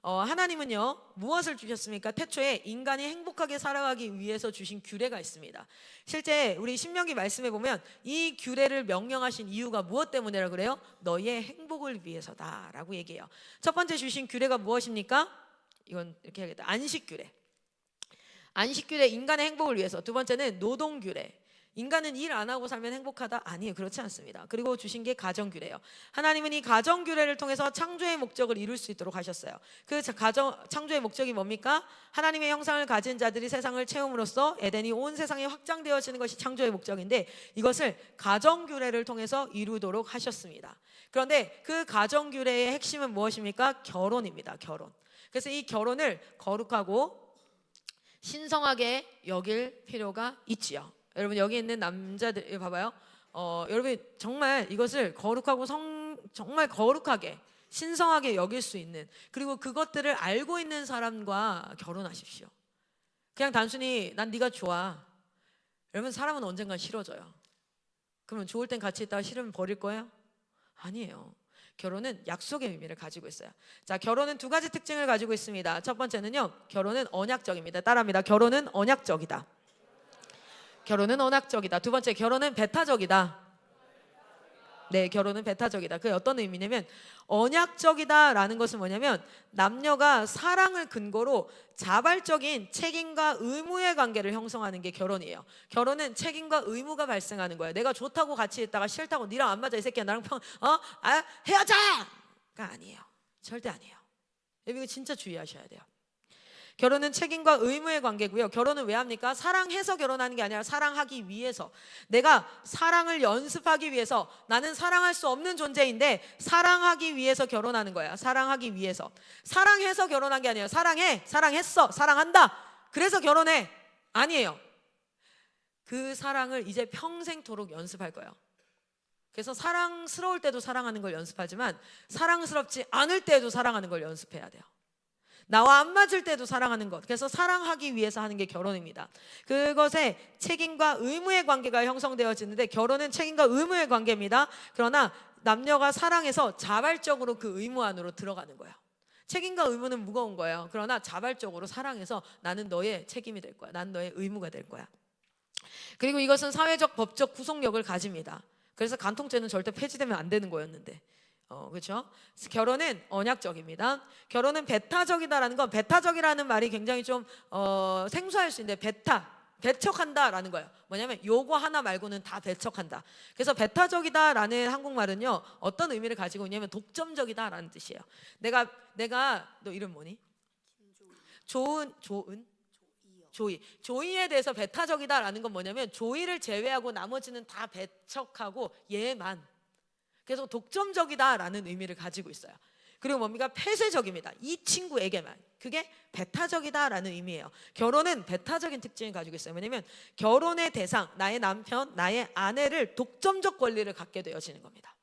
하나님은요 무엇을 주셨습니까? 태초에 인간이 행복하게 살아가기 위해서 주신 규례가 있습니다. 실제 우리 신명기 말씀에 보면 이 규례를 명령하신 이유가 무엇 때문이라고 그래요? 너희의 행복을 위해서다 라고 얘기해요. 첫 번째 주신 규례가 무엇입니까? 이건 이렇게 해야겠다. 안식규례. 안식규례, 인간의 행복을 위해서. 두 번째는 노동규례. 인간은 일 안 하고 살면 행복하다? 아니에요. 그렇지 않습니다. 그리고 주신 게 가정규례예요. 하나님은 이 가정규례를 통해서 창조의 목적을 이룰 수 있도록 하셨어요. 그 창조의 목적이 뭡니까? 하나님의 형상을 가진 자들이 세상을 채움으로써 에덴이 온 세상에 확장되어지는 것이 창조의 목적인데, 이것을 가정규례를 통해서 이루도록 하셨습니다. 그런데 그 가정규례의 핵심은 무엇입니까? 결혼입니다. 결혼. 그래서 이 결혼을 거룩하고 신성하게 여길 필요가 있지요. 여러분, 여기 있는 남자들 봐봐요. 여러분 정말 이것을 거룩하고 정말 거룩하게 신성하게 여길 수 있는, 그리고 그것들을 알고 있는 사람과 결혼하십시오. 그냥 단순히 난 네가 좋아. 여러분, 사람은 언젠간 싫어져요. 그러면 좋을 땐 같이 있다가 싫으면 버릴 거예요? 아니에요. 결혼은 약속의 의미를 가지고 있어요. 자, 결혼은 두 가지 특징을 가지고 있습니다. 첫 번째는요, 결혼은 언약적입니다. 따라합니다. 결혼은 언약적이다. 결혼은 언약적이다. 두 번째, 결혼은 배타적이다. 네, 결혼은 배타적이다. 그게 어떤 의미냐면, 언약적이다라는 것은 뭐냐면 남녀가 사랑을 근거로 자발적인 책임과 의무의 관계를 형성하는 게 결혼이에요. 결혼은 책임과 의무가 발생하는 거예요. 내가 좋다고 같이 있다가 싫다고 니랑 안 맞아 이 새끼야 나랑 헤어져가 아니에요. 절대 아니에요. 이거 진짜 주의하셔야 돼요. 결혼은 책임과 의무의 관계고요. 결혼은 왜 합니까? 사랑해서 결혼하는 게 아니라 사랑하기 위해서. 내가 사랑을 연습하기 위해서. 나는 사랑할 수 없는 존재인데 사랑하기 위해서 결혼하는 거야. 사랑하기 위해서. 사랑해서 결혼한 게 아니에요. 사랑해, 사랑했어, 사랑한다, 그래서 결혼해. 아니에요. 그 사랑을 이제 평생토록 연습할 거예요. 그래서 사랑스러울 때도 사랑하는 걸 연습하지만 사랑스럽지 않을 때도 사랑하는 걸 연습해야 돼요. 나와 안 맞을 때도 사랑하는 것. 그래서 사랑하기 위해서 하는 게 결혼입니다. 그것에 책임과 의무의 관계가 형성되어지는데, 결혼은 책임과 의무의 관계입니다. 그러나 남녀가 사랑해서 자발적으로 그 의무 안으로 들어가는 거예요. 책임과 의무는 무거운 거예요. 그러나 자발적으로 사랑해서 나는 너의 책임이 될 거야. 난 너의 의무가 될 거야. 그리고 이것은 사회적 법적 구속력을 가집니다. 그래서 간통죄는 절대 폐지되면 안 되는 거였는데, 그렇죠? 결혼은 언약적입니다. 결혼은 배타적이다라는 건, 배타적이라는 말이 굉장히 좀 생소할 수 있는데, 배척한다라는 거예요. 뭐냐면 요거 하나 말고는 다 배척한다. 그래서 배타적이다라는 한국말은요, 어떤 의미를 가지고 있냐면 독점적이다라는 뜻이에요. 내가 너 이름 뭐니? 조이에 대해서 배타적이다라는 건 뭐냐면 조이를 제외하고 나머지는 다 배척하고 얘만. 그래서 독점적이다라는 의미를 가지고 있어요. 그리고 뭡니까? 폐쇄적입니다. 이 친구에게만. 그게 배타적이다라는 의미예요. 결혼은 배타적인 특징을 가지고 있어요. 왜냐하면 결혼의 대상, 나의 남편, 나의 아내를 독점적 권리를 갖게 되어지는 겁니다.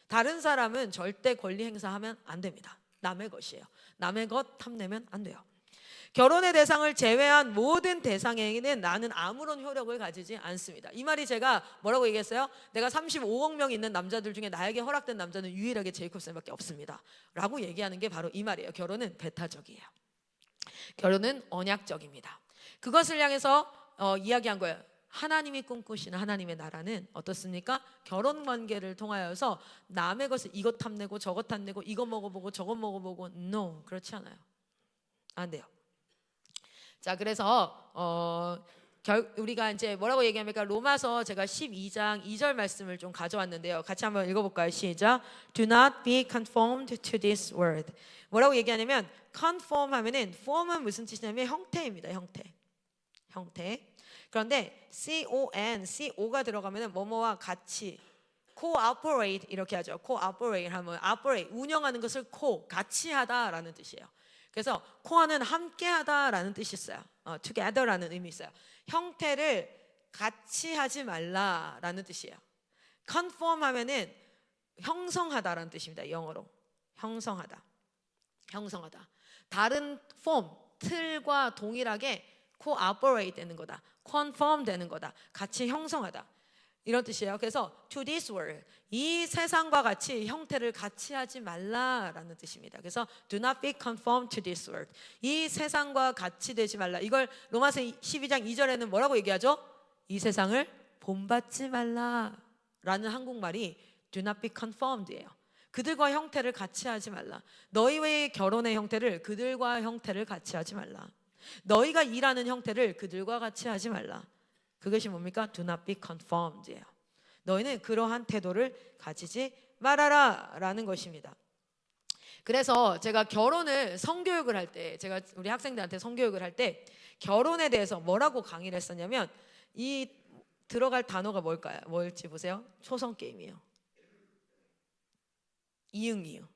다른 사람은 절대 권리 행사하면 안 됩니다. 남의 것이에요. 남의 것 탐내면 안 돼요. 결혼의 대상을 제외한 모든 대상에게는 나는 아무런 효력을 가지지 않습니다. 이 말이 제가 뭐라고 얘기했어요? 내가 35억 명 있는 남자들 중에 나에게 허락된 남자는 유일하게 제이콥슨밖에 없습니다 라고 얘기하는 게 바로 이 말이에요. 결혼은 배타적이에요. 결혼은 언약적입니다. 그것을 향해서 이야기한 거예요. 하나님이 꿈꾸시는 하나님의 나라는 어떻습니까? 결혼 관계를 통하여서 남의 것을 이것 탐내고 저것 탐내고 이거 먹어보고 저것 먹어보고 no, 그렇지 않아요. 안 돼요. 자, 그래서 우리가 이제 뭐라고 얘기합니까? 로마서 제가 12장 2절 말씀을 좀 가져왔는데요. 같이 한번 읽어볼까요? 시작. Do not be conformed to this world. 뭐라고 얘기하냐면 conform 하면은 form은 무슨 뜻이냐면 형태입니다. 형태. 그런데 CO가 들어가면은 뭐뭐와 같이 cooperate 이렇게 하죠. cooperate 하면 operate 운영하는 것을 같이 하다라는 뜻이에요. 그래서 코어는 함께하다라는 뜻이 있어요. together라는 의미 있어요. 형태를 같이 하지 말라라는 뜻이에요. conform 하면은 형성하다라는 뜻입니다. 영어로 형성하다. 다른 form, 틀과 동일하게 cooperate 되는 거다. conform 되는 거다. 같이 형성하다. 이런 뜻이에요. 그래서 to this world, 이 세상과 같이 형태를 같이 하지 말라라는 뜻입니다. 그래서 do not be conformed to this world, 이 세상과 같이 되지 말라. 이걸 로마서 12장 2절에는 뭐라고 얘기하죠? 이 세상을 본받지 말라라는 한국말이 do not be conformed예요. 그들과 형태를 같이 하지 말라. 너희의 결혼의 형태를 그들과 형태를 같이 하지 말라. 너희가 일하는 형태를 그들과 같이 하지 말라. 그것이 뭡니까? Do not be conformed예요. 너희는 그러한 태도를 가지지 말아라 라는 것입니다. 그래서 제가 결혼을 성교육을 할 때, 제가 우리 학생들한테 성교육을 할 때 결혼에 대해서 뭐라고 강의를 했었냐면, 이 들어갈 단어가 뭘까요? 뭘지 보세요. 초성 게임이에요. 이응.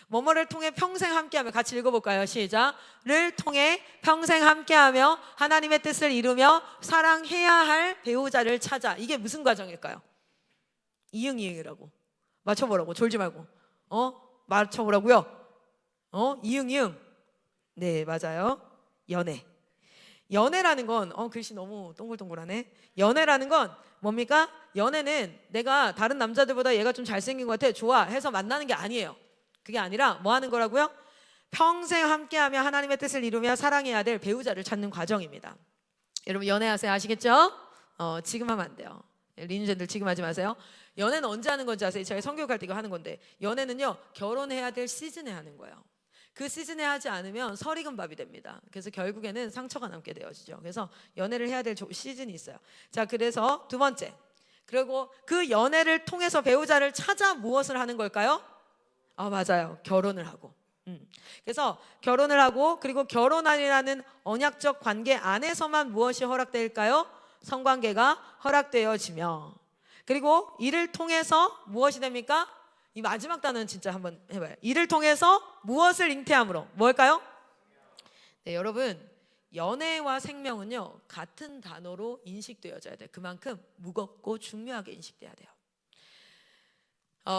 뭐뭐를 통해 평생 함께하며, 같이 읽어볼까요? 시작. 를 통해 평생 함께하며 하나님의 뜻을 이루며 사랑해야 할 배우자를 찾아. 이게 무슨 과정일까요? 이응이라고. 맞춰보라고. 졸지 말고. 맞춰보라고요. 이응. 네, 맞아요. 연애라는 건 글씨 너무 동글동글하네. 연애라는 건 뭡니까? 연애는 내가 다른 남자들보다 얘가 좀 잘생긴 것 같아, 좋아 해서 만나는 게 아니에요. 그게 아니라 뭐 하는 거라고요? 평생 함께하며 하나님의 뜻을 이루며 사랑해야 될 배우자를 찾는 과정입니다. 여러분 연애하세요. 아시겠죠? 지금 하면 안 돼요. 리뉴젠들 지금 하지 마세요. 연애는 언제 하는 건지 아세요? 제가 성교육할 때 이거 하는 건데, 연애는요 결혼해야 될 시즌에 하는 거예요. 그 시즌에 하지 않으면 설익은밥이 됩니다. 그래서 결국에는 상처가 남게 되어지죠. 그래서 연애를 해야 될 시즌이 있어요. 자, 그래서 두 번째, 그리고 그 연애를 통해서 배우자를 찾아 무엇을 하는 걸까요? 맞아요. 결혼을 하고. 그래서 결혼을 하고, 그리고 결혼이라는 언약적 관계 안에서만 무엇이 허락될까요? 성관계가 허락되어지며, 그리고 이를 통해서 무엇이 됩니까? 이 마지막 단어는 진짜 한번 해봐요. 이를 통해서 무엇을 잉태함으로. 뭘까요? 네, 여러분 연애와 생명은요 같은 단어로 인식되어져야 돼요. 그만큼 무겁고 중요하게 인식돼야 돼요.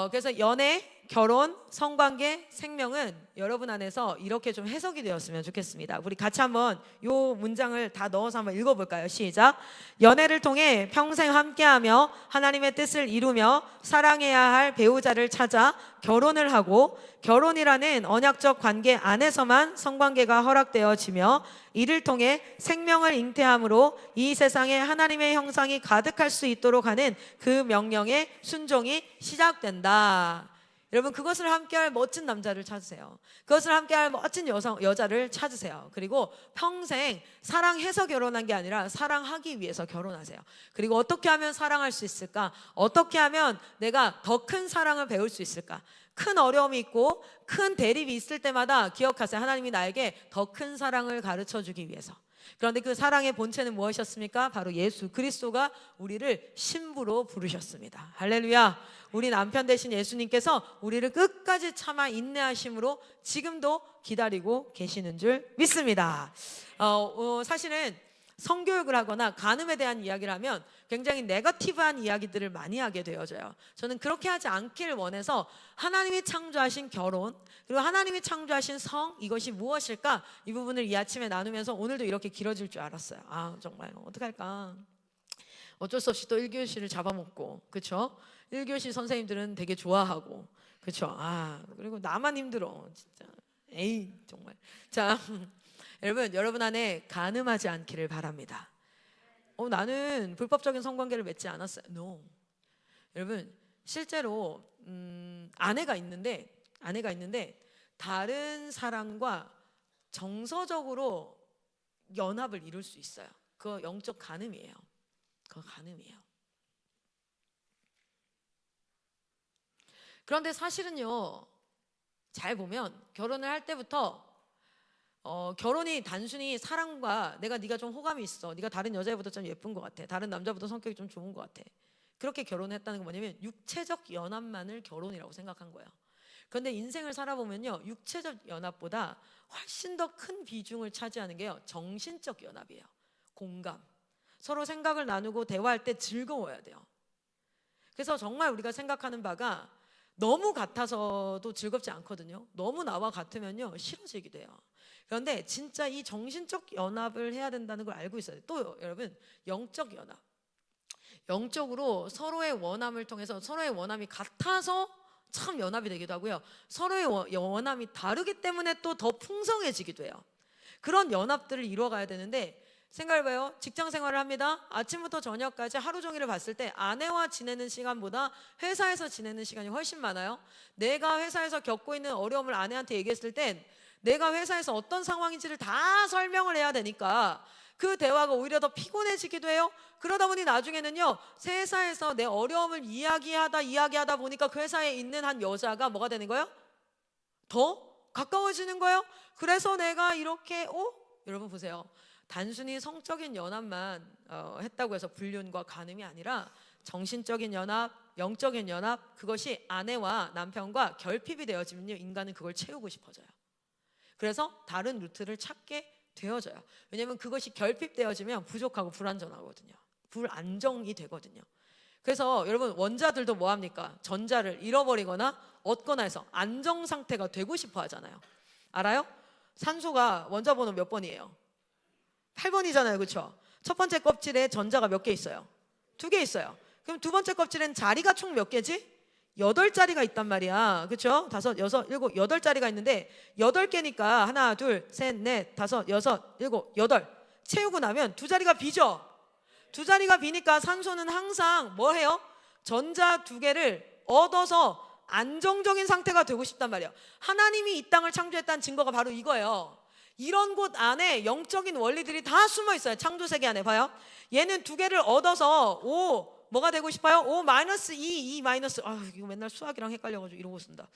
그래서 연애, 결혼, 성관계, 생명은 여러분 안에서 이렇게 좀 해석이 되었으면 좋겠습니다. 우리 같이 한번 요 문장을 다 넣어서 한번 읽어볼까요? 시작. 연애를 통해 평생 함께하며 하나님의 뜻을 이루며 사랑해야 할 배우자를 찾아 결혼을 하고, 결혼이라는 언약적 관계 안에서만 성관계가 허락되어지며 이를 통해 생명을 잉태함으로 이 세상에 하나님의 형상이 가득할 수 있도록 하는 그 명령의 순종이 시작된다. 여러분, 그것을 함께할 멋진 남자를 찾으세요. 그것을 함께할 멋진 여자를 찾으세요. 그리고 평생 사랑해서 결혼한 게 아니라 사랑하기 위해서 결혼하세요. 그리고 어떻게 하면 사랑할 수 있을까? 어떻게 하면 내가 더 큰 사랑을 배울 수 있을까? 큰 어려움이 있고 큰 대립이 있을 때마다 기억하세요. 하나님이 나에게 더 큰 사랑을 가르쳐 주기 위해서. 그런데 그 사랑의 본체는 무엇이었습니까? 바로 예수 그리스도가 우리를 신부로 부르셨습니다. 할렐루야. 우리 남편 되신 예수님께서 우리를 끝까지 참아 인내하심으로 지금도 기다리고 계시는 줄 믿습니다. 사실은 성교육을 하거나 간음에 대한 이야기를 하면 굉장히 네거티브한 이야기들을 많이 하게 되어져요. 저는 그렇게 하지 않길 원해서 하나님이 창조하신 결혼, 그리고 하나님이 창조하신 성, 이것이 무엇일까? 이 부분을 이 아침에 나누면서 오늘도 이렇게 길어질 줄 알았어요. 정말 어떡할까? 어쩔 수 없이 또 1교시를 잡아먹고, 그렇죠? 1교시 선생님들은 되게 좋아하고, 그렇죠? 그리고 나만 힘들어, 진짜. 에이, 정말. 자, 여러분 안에 간음하지 않기를 바랍니다. 나는 불법적인 성관계를 맺지 않았어요. No. 여러분, 실제로 아내가 있는데 다른 사람과 정서적으로 연합을 이룰 수 있어요. 그거 영적 간음이에요. 그거 간음이에요. 그런데 사실은요, 잘 보면 결혼을 할 때부터 결혼이 단순히 사랑과 네가 좀 호감이 있어, 네가 다른 여자애보다 좀 예쁜 것 같아, 다른 남자보다 성격이 좀 좋은 것 같아, 그렇게 결혼했다는 건 뭐냐면 육체적 연합만을 결혼이라고 생각한 거예요. 그런데 인생을 살아보면요, 육체적 연합보다 훨씬 더 큰 비중을 차지하는 게요, 정신적 연합이에요. 공감, 서로 생각을 나누고 대화할 때 즐거워야 돼요. 그래서 정말 우리가 생각하는 바가 너무 같아서도 즐겁지 않거든요. 너무 나와 같으면요, 싫어지기도 해요. 그런데 진짜 이 정신적 연합을 해야 된다는 걸 알고 있어요. 또 여러분, 영적 연합, 영적으로 서로의 원함을 통해서 서로의 원함이 같아서 참 연합이 되기도 하고요, 서로의 원함이 다르기 때문에 또 더 풍성해지기도 해요. 그런 연합들을 이루어가야 되는데, 생각해봐요. 직장 생활을 합니다. 아침부터 저녁까지 하루 종일을 봤을 때 아내와 지내는 시간보다 회사에서 지내는 시간이 훨씬 많아요. 내가 회사에서 겪고 있는 어려움을 아내한테 얘기했을 땐 내가 회사에서 어떤 상황인지를 다 설명을 해야 되니까 그 대화가 오히려 더 피곤해지기도 해요. 그러다 보니 나중에는요, 회사에서 내 어려움을 이야기하다 보니까 그 회사에 있는 한 여자가 뭐가 되는 거예요? 더 가까워지는 거예요. 그래서 내가 이렇게 여러분 보세요. 단순히 성적인 연합만 했다고 해서 불륜과 간음이 아니라 정신적인 연합, 영적인 연합, 그것이 아내와 남편과 결핍이 되어지면요, 인간은 그걸 채우고 싶어져요. 그래서 다른 루트를 찾게 되어져요. 왜냐하면 그것이 결핍되어지면 부족하고 불안정하거든요. 불안정이 되거든요. 그래서 여러분, 원자들도 뭐합니까? 전자를 잃어버리거나 얻거나 해서 안정 상태가 되고 싶어 하잖아요. 알아요? 산소가 원자 번호 몇 번이에요? 8번이잖아요. 그렇죠? 첫 번째 껍질에 전자가 몇 개 있어요? 2개 있어요. 그럼 두 번째 껍질엔 자리가 총 몇 개지? 8자리가 있단 말이야. 그렇죠? 5, 6, 7, 8자리가 있는데 8개니까 하나, 둘, 셋, 넷, 다섯, 여섯, 일곱, 여덟 채우고 나면 2자리가 비죠? 2자리가 비니까 산소는 항상 뭐 해요? 전자 2개를 얻어서 안정적인 상태가 되고 싶단 말이에요. 하나님이 이 땅을 창조했다는 증거가 바로 이거예요. 이런 곳 안에 영적인 원리들이 다 숨어 있어요. 창조세계 안에 봐요. 얘는 2개를 얻어서 뭐가 되고 싶어요? 5 마이너스 2 마이너스, 이거 맨날 수학이랑 헷갈려가지고 이러고 있습니다.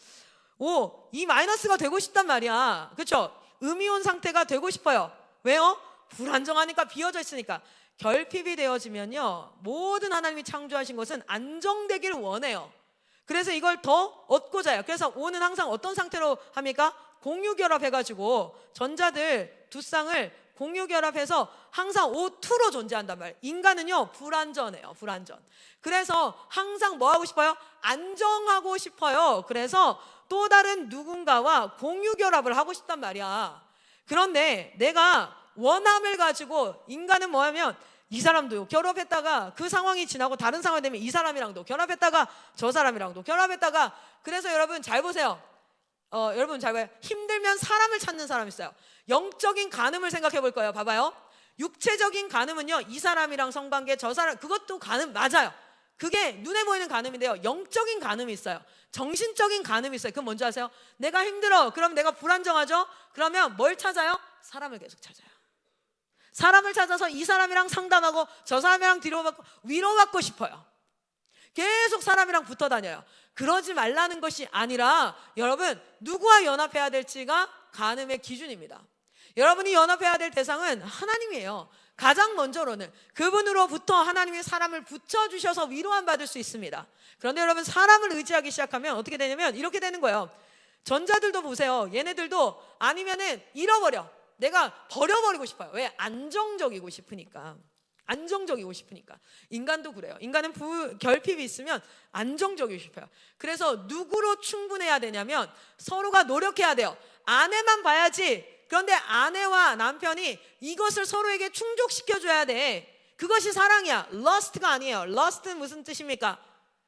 2 마이너스가 되고 싶단 말이야. 그렇죠? 음이온 상태가 되고 싶어요. 왜요? 불안정하니까, 비어져 있으니까. 결핍이 되어지면요, 모든 하나님이 창조하신 것은 안정되기를 원해요. 그래서 이걸 더 얻고자 해요. 그래서 5는 항상 어떤 상태로 합니까? 공유결합 해가지고 전자들 두 쌍을 공유결합해서 항상 O2로 존재한단 말이에요. 인간은요 불완전해요. 불완전. 그래서 항상 뭐 하고 싶어요? 안정하고 싶어요. 그래서 또 다른 누군가와 공유결합을 하고 싶단 말이야. 그런데 내가 원함을 가지고 인간은 뭐하면 이 사람도 결합했다가 그 상황이 지나고 다른 상황이 되면 이 사람이랑도 결합했다가 저 사람이랑도 결합했다가, 그래서 여러분 잘 보세요. 여러분 잘 봐요. 힘들면 사람을 찾는 사람 있어요. 영적인 간음을 생각해 볼 거예요. 봐봐요. 육체적인 간음은요 이 사람이랑 성관계, 저 사람, 그것도 간음 맞아요. 그게 눈에 보이는 간음인데요, 영적인 간음이 있어요. 정신적인 간음이 있어요. 그건 뭔지 아세요? 내가 힘들어. 그럼 내가 불안정하죠? 그러면 뭘 찾아요? 사람을 계속 찾아요. 사람을 찾아서 이 사람이랑 상담하고 저 사람이랑 뒤로받고 위로받고 싶어요. 계속 사람이랑 붙어 다녀요. 그러지 말라는 것이 아니라 여러분 누구와 연합해야 될지가 간음의 기준입니다. 여러분이 연합해야 될 대상은 하나님이에요. 가장 먼저로는 그분으로부터 하나님이 사람을 붙여주셔서 위로함 받을 수 있습니다. 그런데 여러분 사람을 의지하기 시작하면 어떻게 되냐면 이렇게 되는 거예요. 전자들도 보세요. 얘네들도 아니면은 잃어버려. 내가 버려버리고 싶어요. 왜? 안정적이고 싶으니까. 안정적이고 싶으니까. 인간도 그래요. 인간은 결핍이 있으면 안정적이고 싶어요. 그래서 누구로 충분해야 되냐면 서로가 노력해야 돼요. 아내만 봐야지. 그런데 아내와 남편이 이것을 서로에게 충족시켜줘야 돼. 그것이 사랑이야. 러스트가 아니에요. 러스트는 무슨 뜻입니까?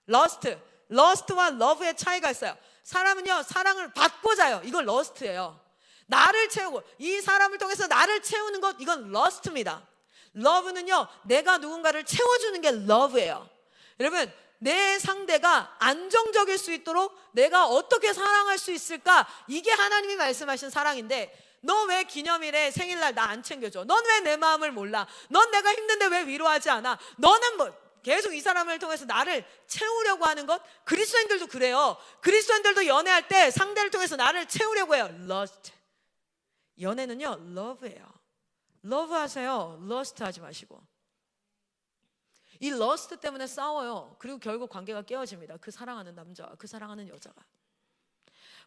러스트와 러브의 차이가 있어요. 사람은요 사랑을 받고자 해요. 이건 러스트예요. 나를 채우고 이 사람을 통해서 나를 채우는 것, 이건 러스트입니다. 러브는요 내가 누군가를 채워주는 게 러브예요. 여러분 내 상대가 안정적일 수 있도록 내가 어떻게 사랑할 수 있을까? 이게 하나님이 말씀하신 사랑인데, 너 왜 기념일에 생일날 나 안 챙겨줘? 넌 왜 내 마음을 몰라? 넌 내가 힘든데 왜 위로하지 않아? 너는 뭐 계속 이 사람을 통해서 나를 채우려고 하는 것? 그리스도인들도 그래요. 그리스도인들도 연애할 때 상대를 통해서 나를 채우려고 해요. 러스트. 연애는요 러브예요. 러브하세요. 러스트 하지 마시고. 이 러스트 때문에 싸워요. 그리고 결국 관계가 깨어집니다. 그 사랑하는 남자와 그 사랑하는 여자가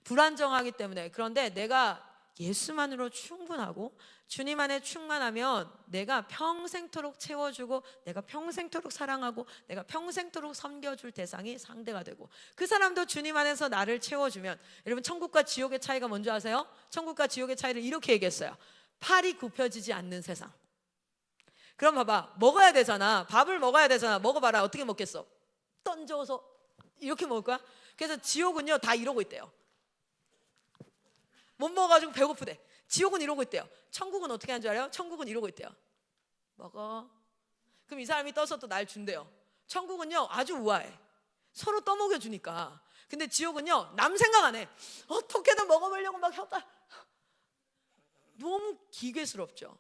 불안정하기 때문에. 그런데 내가 예수만으로 충분하고 주님 안에 충만하면 내가 평생토록 채워주고 내가 평생토록 사랑하고 내가 평생토록 섬겨줄 대상이 상대가 되고, 그 사람도 주님 안에서 나를 채워주면, 여러분 천국과 지옥의 차이가 뭔지 아세요? 천국과 지옥의 차이를 이렇게 얘기했어요. 팔이 굽혀지지 않는 세상. 그럼 봐봐, 먹어야 되잖아. 밥을 먹어야 되잖아. 먹어봐라. 어떻게 먹겠어? 던져서 이렇게 먹을 거야? 그래서 지옥은요 다 이러고 있대요. 못 먹어가지고 배고프대. 지옥은 이러고 있대요. 천국은 어떻게 하는 줄 알아요? 천국은 이러고 있대요. 먹어. 그럼 이 사람이 떠서 또 날 준대요. 천국은요 아주 우아해. 서로 떠먹여 주니까. 근데 지옥은요 남 생각 안 해. 어떻게든 먹어보려고 막 혀가. 너무 기괴스럽죠.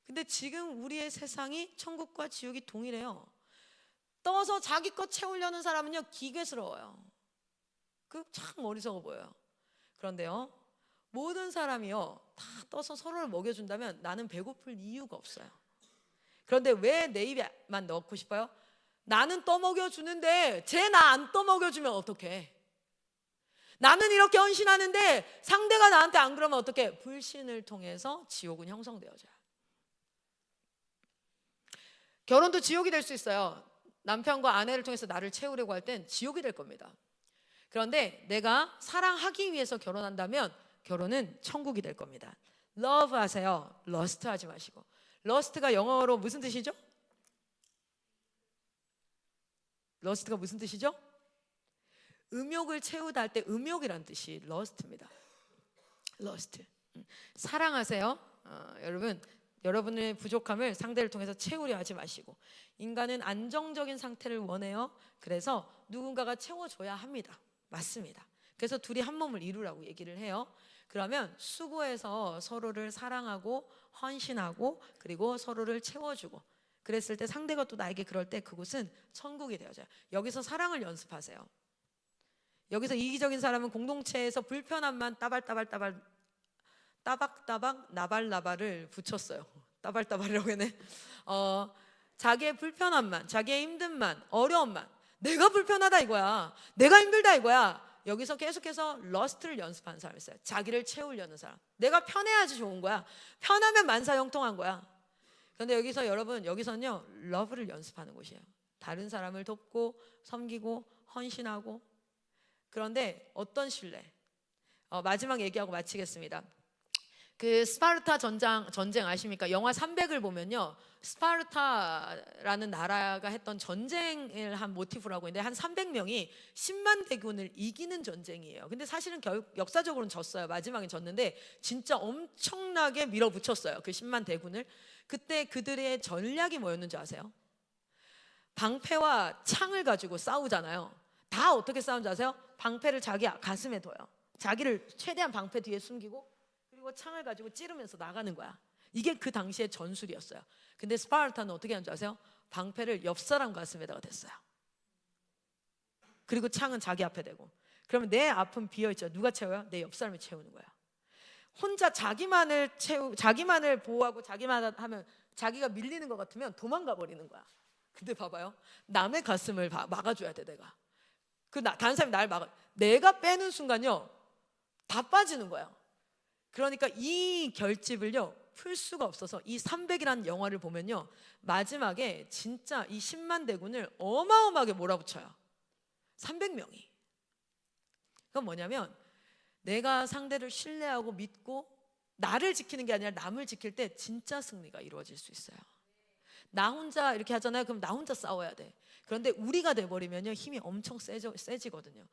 근데 지금 우리의 세상이 천국과 지옥이 동일해요. 떠서 자기 것 채우려는 사람은요 기괴스러워요. 그 참 어리석어 보여요. 그런데요 모든 사람이요 다 떠서 서로를 먹여준다면 나는 배고플 이유가 없어요. 그런데 왜 내 입에만 넣고 싶어요? 나는 떠먹여주는데 쟤 나 안 떠먹여주면 어떡해? 나는 이렇게 헌신하는데 상대가 나한테 안 그러면 어떡해? 불신을 통해서 지옥은 형성되어져요. 결혼도 지옥이 될 수 있어요. 남편과 아내를 통해서 나를 채우려고 할 땐 지옥이 될 겁니다. 그런데 내가 사랑하기 위해서 결혼한다면 결혼은 천국이 될 겁니다. 러브 하세요. 러스트 하지 마시고. 러스트가 영어로 무슨 뜻이죠? 러스트가 무슨 뜻이죠? 음욕을 채우다 할 때 음욕이란 뜻이 러스트입니다. 러스트. 사랑하세요. 여러분 여러분의 부족함을 상대를 통해서 채우려 하지 마시고. 인간은 안정적인 상태를 원해요. 그래서 누군가가 채워줘야 합니다. 맞습니다. 그래서 둘이 한 몸을 이루라고 얘기를 해요. 그러면 수고해서 서로를 사랑하고 헌신하고 그리고 서로를 채워주고 그랬을 때 상대가 또 나에게 그럴 때 그곳은 천국이 되어져요. 여기서 사랑을 연습하세요. 여기서 이기적인 사람은 공동체에서 불편함만 따박따박 나발나발을 붙였어요. 따발따발이라고 했네. 자기의 불편함만, 자기의 힘듦만, 어려움만, 내가 불편하다 이거야, 내가 힘들다 이거야, 여기서 계속해서 러스트를 연습하는 사람이 있어요. 자기를 채우려는 사람. 내가 편해야지 좋은 거야. 편하면 만사형통한 거야. 그런데 여기서 여러분, 여기서는요 러브를 연습하는 곳이에요. 다른 사람을 돕고 섬기고 헌신하고. 그런데 어떤 신뢰? 마지막 얘기하고 마치겠습니다. 그 스파르타 전쟁 아십니까? 영화 300을 보면요, 스파르타라는 나라가 했던 전쟁을 한 모티프로 하고 있는데 한 300명이 10만 대군을 이기는 전쟁이에요. 근데 사실은 역사적으로는 졌어요. 마지막에 졌는데 진짜 엄청나게 밀어붙였어요, 그 10만 대군을. 그때 그들의 전략이 뭐였는지 아세요? 방패와 창을 가지고 싸우잖아요. 다 어떻게 싸우는지 아세요? 방패를 자기 가슴에 둬요. 자기를 최대한 방패 뒤에 숨기고, 그리고 창을 가지고 찌르면서 나가는 거야. 이게 그 당시의 전술이었어요. 근데 스파르타는 어떻게 하는지 아세요? 방패를 옆 사람 가슴에다가 댔어요. 그리고 창은 자기 앞에 대고. 그러면 내 앞은 비어있죠. 누가 채워요? 내 옆 사람이 채우는 거야. 혼자 자기만을 보호하고 자기만 하면 자기가 밀리는 것 같으면 도망가 버리는 거야. 근데 봐봐요, 남의 가슴을 막아줘야 돼. 내가 다른 사람이 날 막아, 내가 빼는 순간요 다 빠지는 거야. 그러니까 이 결집을요 풀 수가 없어서 이 300이라는 영화를 보면요, 마지막에 진짜 이 10만 대군을 어마어마하게 몰아붙여요. 300명이. 그건 뭐냐면, 내가 상대를 신뢰하고 믿고 나를 지키는 게 아니라 남을 지킬 때 진짜 승리가 이루어질 수 있어요. 나 혼자 이렇게 하잖아요. 그럼 나 혼자 싸워야 돼. 그런데 우리가 돼버리면요 힘이 엄청 세지거든요.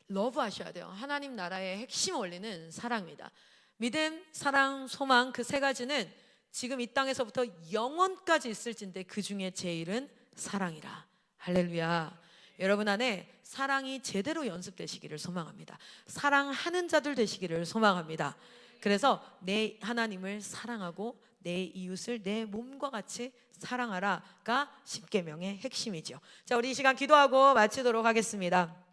러브 하셔야 돼요. 하나님 나라의 핵심 원리는 사랑입니다. 믿음, 사랑, 소망, 그 세 가지는 지금 이 땅에서부터 영원까지 있을진데 그 중에 제일은 사랑이라. 할렐루야. 여러분 안에 사랑이 제대로 연습되시기를 소망합니다. 사랑하는 자들 되시기를 소망합니다. 그래서 내 하나님을 사랑하고 내 이웃을 내 몸과 같이 사랑하라가 십계명의 핵심이죠. 자, 우리 이 시간 기도하고 마치도록 하겠습니다.